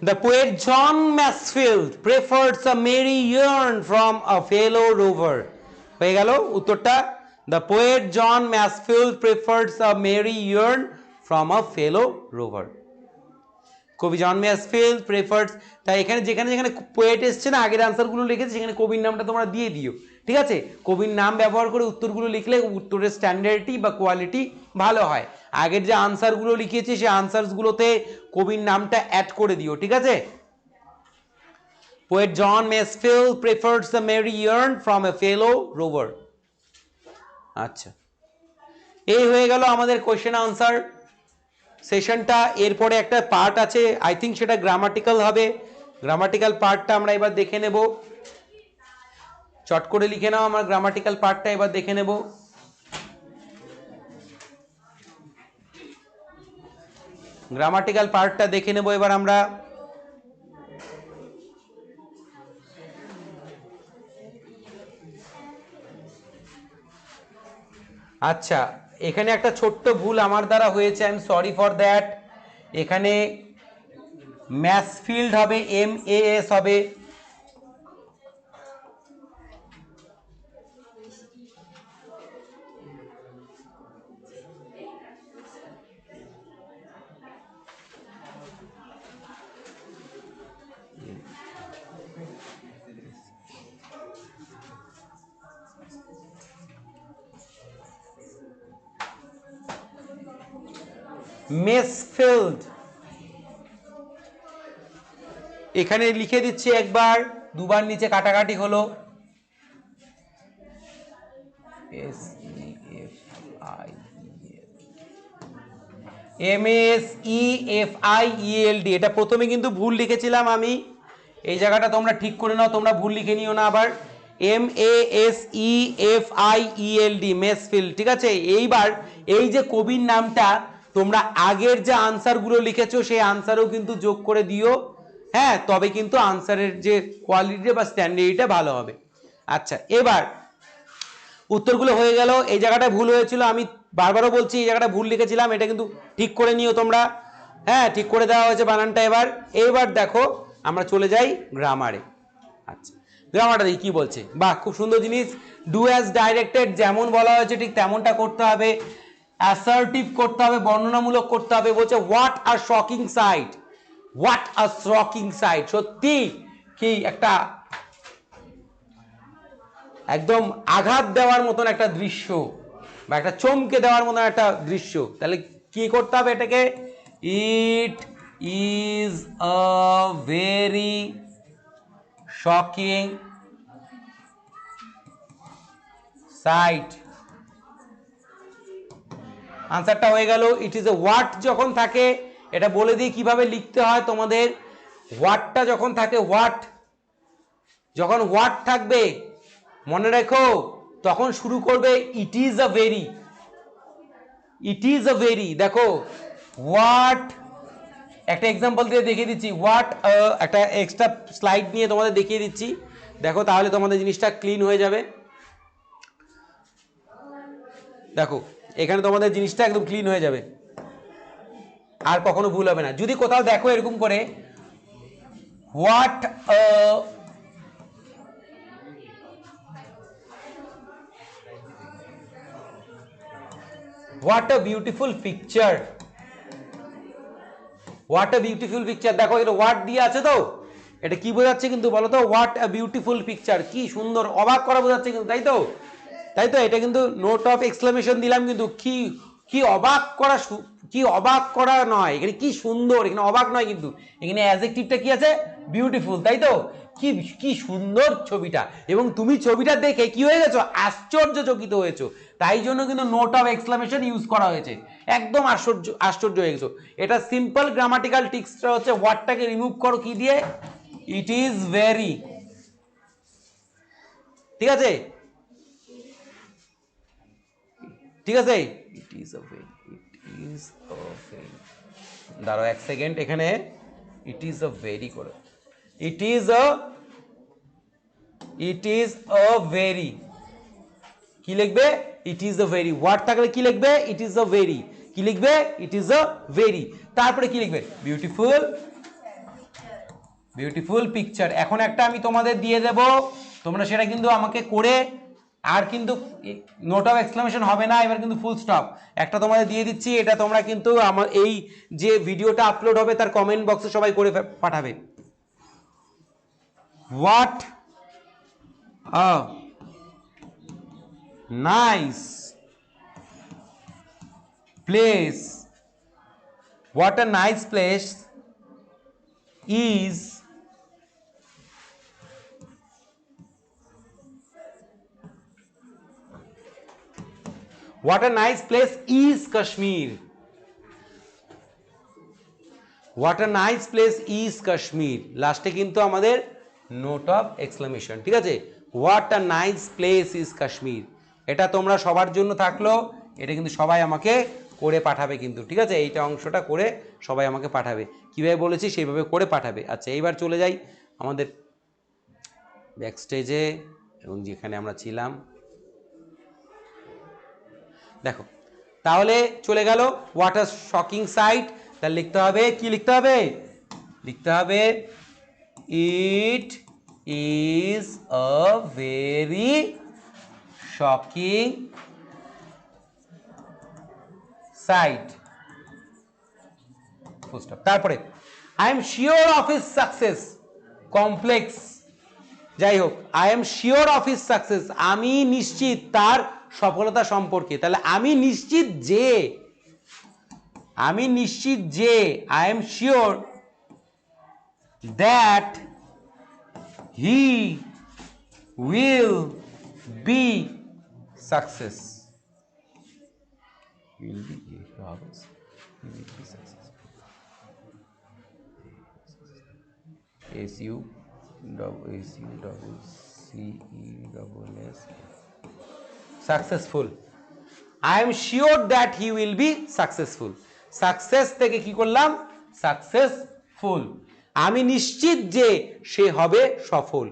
The poet John Masefield prefers a merry yarn from a fellow rover. হয়ে গেল উত্তরটা। The poet John Masefield prefers a merry yarn from a fellow rover. কবি জন ম্যাসফিল্ড প্রেফার্স। তাই এখানে যেখানে যেখানে পোয়েট এসছে না, আগের আনসারগুলো লিখেছে, সেখানে কবির নামটা তোমরা দিয়ে দিও। ঠিক আছে, কবির নাম ব্যবহার করে উত্তরগুলো লিখলে উত্তরের স্ট্যান্ডার্ডটি বা কোয়ালিটি ভালো হয়। আগের যে আনসারগুলো লিখিয়েছি সেই আনসারগুলোতে কবির নামটা অ্যাড করে দিও। ঠিক আছে। Poet John Masefield prefers a merry yarn from a fellow rover. আচ্ছা, এই হয়ে গেল আমাদের কোয়েশ্চেন আনসার সেশনটা। এরপরে একটা পার্ট আছে, আই থিঙ্ক সেটা গ্রামাটিক্যাল হবে। গ্রামাটিক্যাল পার্টটা আমরা এবার দেখে নেব। চট করে লিখে নাও, আমার গ্রামাটিক্যাল পার্টটা এবার দেখে নেব। গ্রামাটিক্যাল পার্টটা দেখে নেব এবার আমরা। আচ্ছা, এখানে একটা ছোট্ট ভুল আমার দ্বারা হয়েছে, I am sorry for that. এখানে ম্যাসফিল্ড হবে, MAS হবে। মেসফিল্ড। এখানে লিখে দিচ্ছি একবার, দুবার নিচে কাটাকাটি হলো। MESEFIELD, এটা প্রথমে কিন্তু ভুল লিখেছিলাম আমি, এই জায়গাটা তোমরা ঠিক করে নাও, তোমরা ভুল লিখে নিও না আবার। MESEFIELD, মেসফিল্ড, ঠিক আছে। এইবার এই যে কবির নামটা তোমরা আগের যে আনসারগুলো লিখেছো সেই আনসারও কিন্তু যোগ করে দিও, হ্যাঁ, তবে কিন্তু আনসারের যে কোয়ালিটি বা স্ট্যান্ডার্ডটা ভালো হবে। আচ্ছা, এবার উত্তরগুলো হয়ে গেল। এই জায়গাটা ভুল হয়েছিল, আমি বারবারও বলছি এই জায়গাটা ভুল লিখেছিলাম, এটা কিন্তু ঠিক করে নিও তোমরা, হ্যাঁ, ঠিক করে দেওয়া হয়েছে বানানটা। এবার দেখো আমরা চলে যাই গ্রামারে। আচ্ছা, গ্রামারটা দেখি কি বলছে। বাহ, খুব সুন্দর জিনিস। ডু অ্যাজ ডাইরেক্টেড, যেমন বলা হয়েছে ঠিক তেমনটা করতে হবে। অ্যাসার্টিভ করতে হবে, বর্ণনামূলক করতে হবে। বলছে what a shocking sight, what a shocking sight, সত্যি কি একটা একদম আঘাত দেওয়ার মতন একটা দৃশ্য বা একটা চমকে দেওয়ার মতন একটা দৃশ্য। তাহলে কি করতে হবে এটাকে? It is a very shocking sight. আনসারটা হয়ে গেল। ইট ইজ এ হোয়াট যখন থাকে, এটা বলে দিই কিভাবে লিখতে হয় তোমাদের। হোয়াটটা যখন থাকে, হোয়াট যখন হোয়াট থাকবে মনে রেখো তখন শুরু করবে ইট is a very. It is a very, দেখো হোয়াট, একটা এক্সাম্পল দিয়ে দেখিয়ে দিচ্ছি। হোয়াট, একটা এক্সট্রা স্লাইড নিয়ে তোমাদের দেখিয়ে দিচ্ছি, দেখো তাহলে তোমাদের জিনিসটা ক্লিন হয়ে যাবে। দেখো এখানে তোমাদের জিনিসটা একদম ক্লিন হয়ে যাবে, আর কখনো ভুল হবে না। যদি কোথাও দেখো এরকম করে what what a beautiful picture, what a beautiful picture, দেখো এটা হোয়াট দিয়ে আছে তো, এটা কি বোঝাচ্ছে কিন্তু বলো তো? হোয়াট আ বিউটিফুল পিকচার, কি সুন্দর, অবাক করা বোঝাচ্ছে কিন্তু, তাই তো? তাই তো, এটা কিন্তু নোট অফ এক্সক্লেমেশন দিলাম কিন্তু, কি কি অবাক করা, কি অবাক করা নয়, এখানে কি সুন্দর, এখানে অবাক নয় কিন্তু, এখানে অ্যাডজেক্টিভটা কি আছে? বিউটিফুল, তাই তো? কি কি সুন্দর ছবিটা, এবং তুমি ছবিটা দেখে কি হয়ে গেছো? আশ্চর্যচকিত হয়েছো, তাই জন্য কিন্তু নোট অফ এক্সক্লেমেশন ইউজ করা হয়েছে। একদম আশ্চর্য হয়ে গেছো। এটা সিম্পল গ্রামাটিক্যাল টিক্সটা হচ্ছে ওয়ার্ডটাকে রিমুভ করো কি দিয়ে? ইট ইজ ভেরি, ঠিক আছে, ঠিক আছে। It is a very, it is a very, দাঁড়াও এক সেকেন্ড, এখানে ইট ইজ আ ভেরি করে, it is a, it is a very, কি লিখবে? It is a very. Word থাকলে কি লিখবে? ইট ইজ আ ভেরি, কি লিখবে? ইট ইজ আ ভেরি, তারপরে কি লিখবে? Beautiful, beautiful picture. এখন একটা আমি তোমাদের দিয়ে দেব, তোমরা সেটা কিন্তু আমাকে করে, আর কিন্তু নোট অফ এক্সক্লেমেশন হবে না, এবার কিন্তু ফুল স্টপ একটা তোমাদের দিয়ে দিচ্ছি। এটা তোমরা কিন্তু আমার এই যে ভিডিওটা আপলোড হবে তার কমেন্ট বক্সে সবাই করে পাঠাবে। What a nice place, what a nice place is what a nice place is Kashmir, what a nice place is Kashmir, লাস্টে কিন্তু আমাদের নোট অফ এক্সক্লেমেশন, ঠিক আছে? what a nice place is Kashmir, এটা তোমরা সবার জন্য থাকলো, এটা কিন্তু সবাই আমাকে করে পাঠাবে কিন্তু, ঠিক আছে? এইটা অংশটা করে সবাই আমাকে পাঠাবে, কিভাবে বলেছি সেইভাবে করে পাঠাবে। আচ্ছা, এইবার চলে যাই আমাদের ব্যাক স্টেজে, এবং যেখানে আমরা ছিলাম, দেখো তাহলে চলে গেল হোয়াট আ শকিং সাইট। তাহলে লিখতে হবে, কি লিখতে হবে? লিখতে হবে it is a very shocking sight, তারপরে I am sure of his success, complex, যাই হোক, I am sure of his success, আমি নিশ্চিত তার সফলতা সম্পর্কে। তাহলে আমি নিশ্চিত যে, আমি নিশ্চিত যে, I am sure that he will be success. will be successful. I am sure that he will be successful. Success থেকে কি করলাম? সাকসেসফুল। আমি নিশ্চিত যে সে হবে সফল।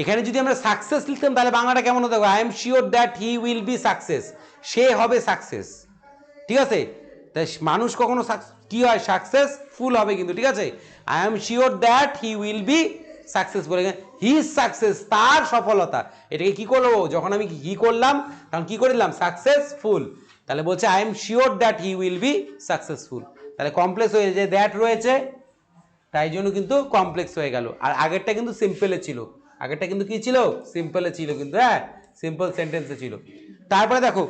এখানে যদি আমরা সাকসেস লিখতাম তাহলে বাংলাটা কেমন হতো? I am sure that he will be success, সে হবে সাকসেস। ঠিক আছে, তাই মানুষ কখনো কি হয়? সাকসেসফুল হবে কিন্তু। ঠিক আছে, I am sure that he will be success বলে হি সাকসেস, তার সফলতা। এটাকে কি করবো? যখন আমি কি করলাম তখন কি করে দিলাম? সাকসেসফুল। তাহলে বলছে I am sure that he will be successful. তাহলে কমপ্লেক্স হয়ে যে দ্যাট রয়েছে, তাই জন্য কিন্তু কমপ্লেক্স হয়ে গেল। আর আগেরটা কিন্তু সিম্পলে ছিল। আগেরটা কিন্তু কি ছিল? সিম্পলে ছিল কিন্তু। হ্যাঁ, সিম্পল সেন্টেন্সে ছিল। তারপরে দেখো,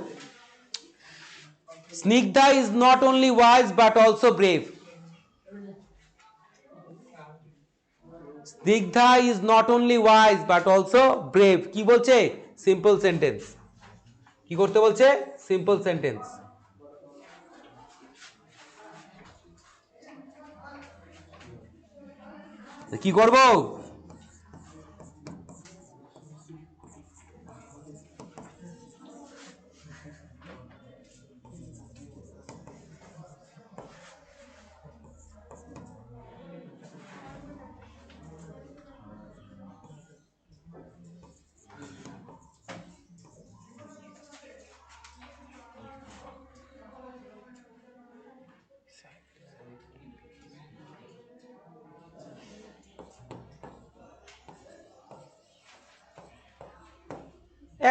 Snigdha is not only wise but also brave. Snigdha is not only wise but also brave. কি বলছে? Simple sentence. কি করতে বলছে? Simple sentence. কি করব?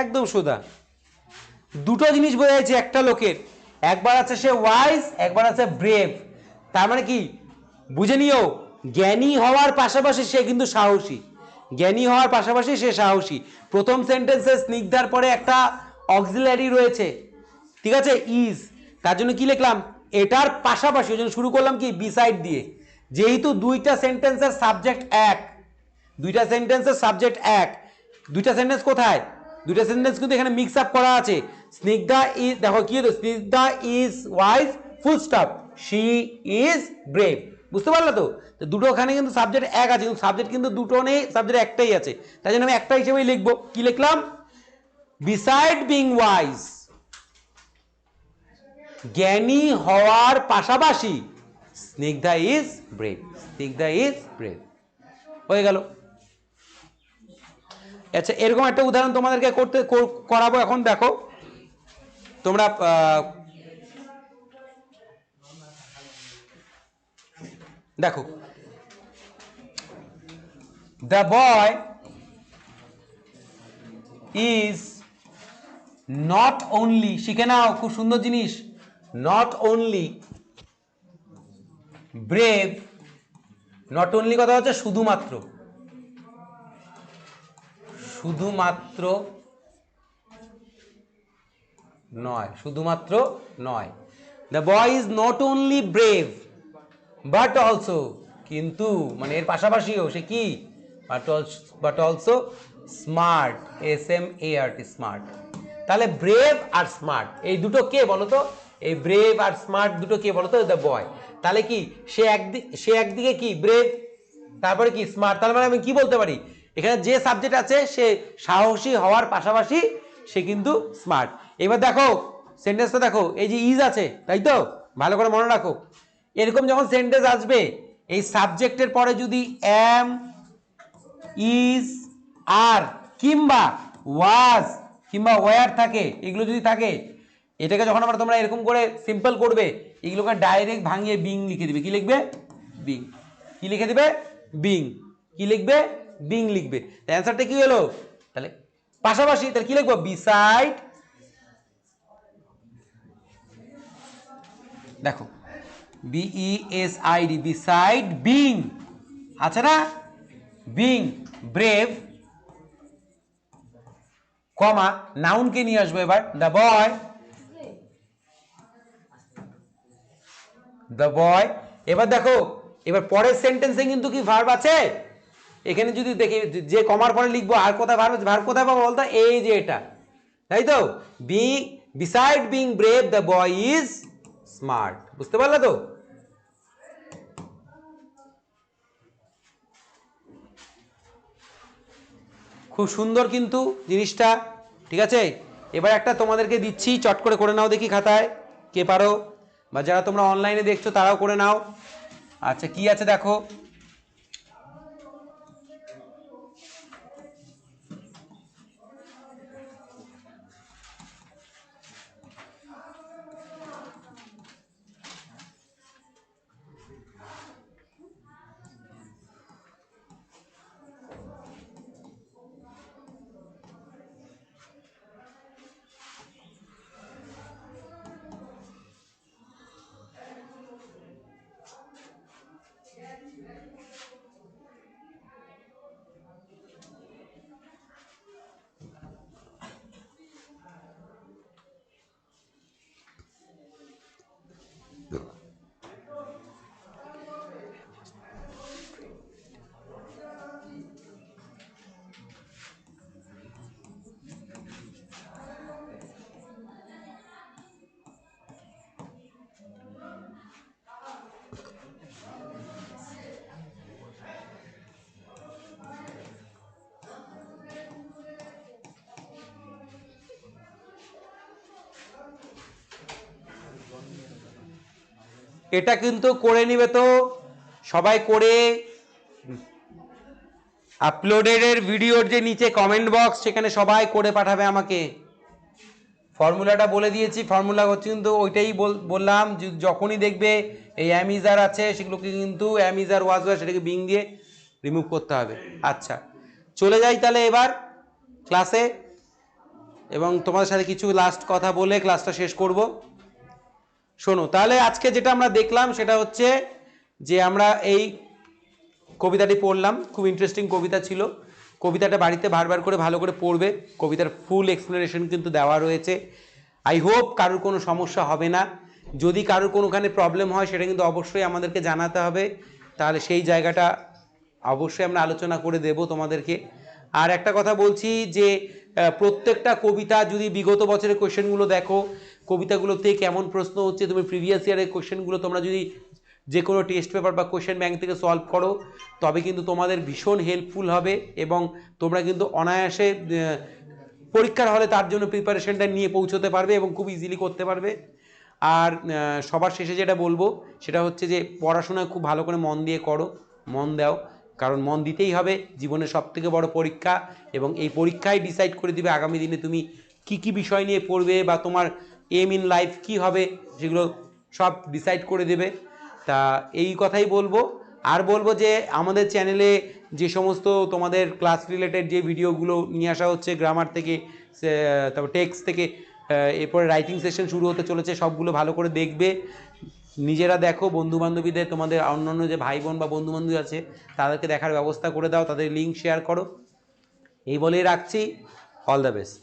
একদম সোজা। দুটো জিনিস বোঝা যাচ্ছে একটা লোকের, একবার আছে সে ওয়াইজ, একবার আছে ব্রেভ। তার মানে কি বুঝে নিও? জ্ঞানী হওয়ার পাশাপাশি সে কিন্তু সাহসী। জ্ঞানী হওয়ার পাশাপাশি সে সাহসী। প্রথম সেন্টেন্সে স্নিগ্ধার পরে একটা অক্সিলারি রয়েছে, ঠিক আছে, ইজ। তার জন্য কি লিখলাম? এটার পাশাপাশি, ওই জন্য শুরু করলাম কি? বিসাইড দিয়ে। যেহেতু দুইটা সেন্টেন্সের সাবজেক্ট এক, দুইটা সেন্টেন্সের সাবজেক্ট এক, দুইটা সেন্টেন্স কোথায়? দুইটা সেন্টেন্স কিন্তু এখানে মিক্স আপ করা আছে। স্নিগ্ধা ইজ, দেখো কি হলো? Snigdha is wise, full stop, she is brave. বুঝতে পারলে তো? দুটো ওখানে কিন্তু সাবজেক্ট এক আছে, কিন্তু সাবজেক্ট কিন্তু দুটো নেই, সাবজেক্ট একটাই আছে। তাই জন্য আমি একটা হিসেবেই লিখবো। কি লিখলাম? বিসাইড বিং ওয়াইজ, জ্ঞানী হওয়ার পাশাপাশি Snigdha is brave. Snigdha is brave হয়ে গেল। আচ্ছা, এরকম একটা উদাহরণ তোমাদেরকে করাবো এখন। দেখো তোমরা দেখো, the boy is not only, শিখে নাও, খুব সুন্দর জিনিস, not only brave. Not only কথা হচ্ছে শুধুমাত্র, শুধুমাত্র নয়, শুধুমাত্র নয়। The boy is not only brave but also, কিন্তু মানে এর পাশাপাশিও সে কি? But also smart, SMART, smart. তাহলে ব্রেভ আর স্মার্ট এই দুটো কে বলো তো? এই ব্রেভ আর স্মার্ট দুটো কে বলো তো? The boy. তাহলে কি সে একদিকে কি ব্রেভ, তারপরে কি স্মার্ট। তার মানে আমি কি বলতে পারি? এখানে যে সাবজেক্ট আছে সে সাহসী হওয়ার পাশাপাশি সে কিন্তু স্মার্ট। এবার দেখো সেন্টেন্সটা দেখো, এই যে ইজ আছে, তাই তো? ভালো করে মনে রাখো, এরকম যখন সেন্টেন্স আসবে, এই সাবজেক্টের পরে যদি এম, ইজ, আর কিংবা ওয়াজ কিংবা ওয়্যার থাকে, এগুলো যদি থাকে, এটাকে যখন আমরা তোমরা এরকম করে সিম্পল করবে, এগুলোকে ডাইরেক্ট ভাঙিয়ে বিং লিখে দিবে। কি লিখবে? বিং। কি লিখে দিবে? বিং। কি লিখবে? বিং লিখবে। অ্যান্সারটা কি হলো? তাহলে পাশাপাশি, তাহলে কি লিখবো? বিসাইড। দেখো BESID, বিসাইড বিং আছে না? বিং ব্রেভ, কমা নাউনকে নিয়ে আসবো এবার, দ্য বয়, দ্য বয়। এবার দেখো, এবার পরের সেন্টেন্সে কিন্তু কি ভার্ব আছে, এখানে যদি দেখি যে কমার পরে লিখবো আর কোথায় ভার্ব, ভার্ব কোথায় পাবো বলতো, এই যে এটা, তাই তো, beside being brave the boy is smart. বুঝতে পারলে তো? খুব সুন্দর কিন্তু জিনিসটা, ঠিক আছে। এবার একটা তোমাদেরকে দিচ্ছি, চট করে নাও দেখি খাতায়, কে পারো, বা যারা তোমরা অনলাইনে দেখছো তারাও করে নাও। আচ্ছা, কি আছে দেখো, এটা কিন্তু করে নিবে তো সবাই, করে আপলোডের ভিডিওর যে নিচে কমেন্ট বক্স, সেখানে সবাই করে পাঠাবে আমাকে। ফর্মুলাটা বলে দিয়েছি, ফর্মুলা হচ্ছে কিন্তু ওইটাই বললাম, যখনই দেখবে এই অ্যামিজার আছে সেগুলোকে কিন্তু অ্যামিজার ওয়াজ সেটাকে বিং দিয়ে রিমুভ করতে হবে। আচ্ছা, চলে যাই তাহলে এবার ক্লাসে, এবং তোমাদের সাথে কিছু লাস্ট কথা বলে ক্লাসটা শেষ করব। শোনো তাহলে, আজকে যেটা আমরা দেখলাম সেটা হচ্ছে যে আমরা এই কবিতাটি পড়লাম, খুব ইন্টারেস্টিং কবিতা ছিল। কবিতাটা বাড়িতে বারবার করে ভালো করে পড়বে, কবিতার ফুল এক্সপ্লেনেশন কিন্তু দেওয়া রয়েছে। আই হোপ কারোর কোনো সমস্যা হবে না। যদি কারোর কোনোখানে প্রবলেম হয় সেটা কিন্তু অবশ্যই আমাদেরকে জানাতে হবে, তাহলে সেই জায়গাটা অবশ্যই আমরা আলোচনা করে দেব তোমাদেরকে। আর একটা কথা বলছি যে প্রত্যেকটা কবিতা যদি বিগত বছরের কোয়েশ্চেনগুলো দেখো, কবিতাগুলোতে কেমন প্রশ্ন হচ্ছে, তুমি প্রিভিয়াস ইয়ারের কোয়েশ্চেনগুলো তোমরা যদি যে কোনো টেস্ট পেপার বা কোয়েশ্চেন ব্যাংক থেকে সলভ করো, তবে কিন্তু তোমাদের ভীষণ হেল্পফুল হবে, এবং তোমরা কিন্তু অনায়াসে পরীক্ষার হলে তার জন্য প্রিপারেশনটা নিয়ে পৌঁছতে পারবে এবং খুব ইজিলি করতে পারবে। আর সবার শেষে যেটা বলবো সেটা হচ্ছে যে পড়াশোনায় খুব ভালো করে মন দিয়ে করো, মন দাও, কারণ মন দিতেই হবে, জীবনের সবথেকে বড় পরীক্ষা, এবং এই পরীক্ষাই ডিসাইড করে দিবে আগামী দিনে তুমি কি কি বিষয় নিয়ে পড়বে, বা তোমার এম ইন লাইফ কি হবে, সেগুলো সব ডিসাইড করে দেবে। তা এই কথাই বলবো। আর বলবো যে আমাদের চ্যানেলে যে সমস্ত তোমাদের ক্লাস রিলেটেড যে ভিডিওগুলো নিয়ে আসা হচ্ছে, গ্রামার থেকে, তারপর টেক্সট থেকে, এরপরে রাইটিং সেশন শুরু হতে চলেছে, সবগুলো ভালো করে দেখবে, নিজেরা দেখো, বন্ধুবান্ধবীদের, তোমাদের অন্যান্য যে ভাই বোন বা বন্ধুবান্ধব আছে তাদেরকে দেখার ব্যবস্থা করে দাও, তাদের লিঙ্ক শেয়ার করো। এই বলেই রাখছি, অল দ্য বেস্ট।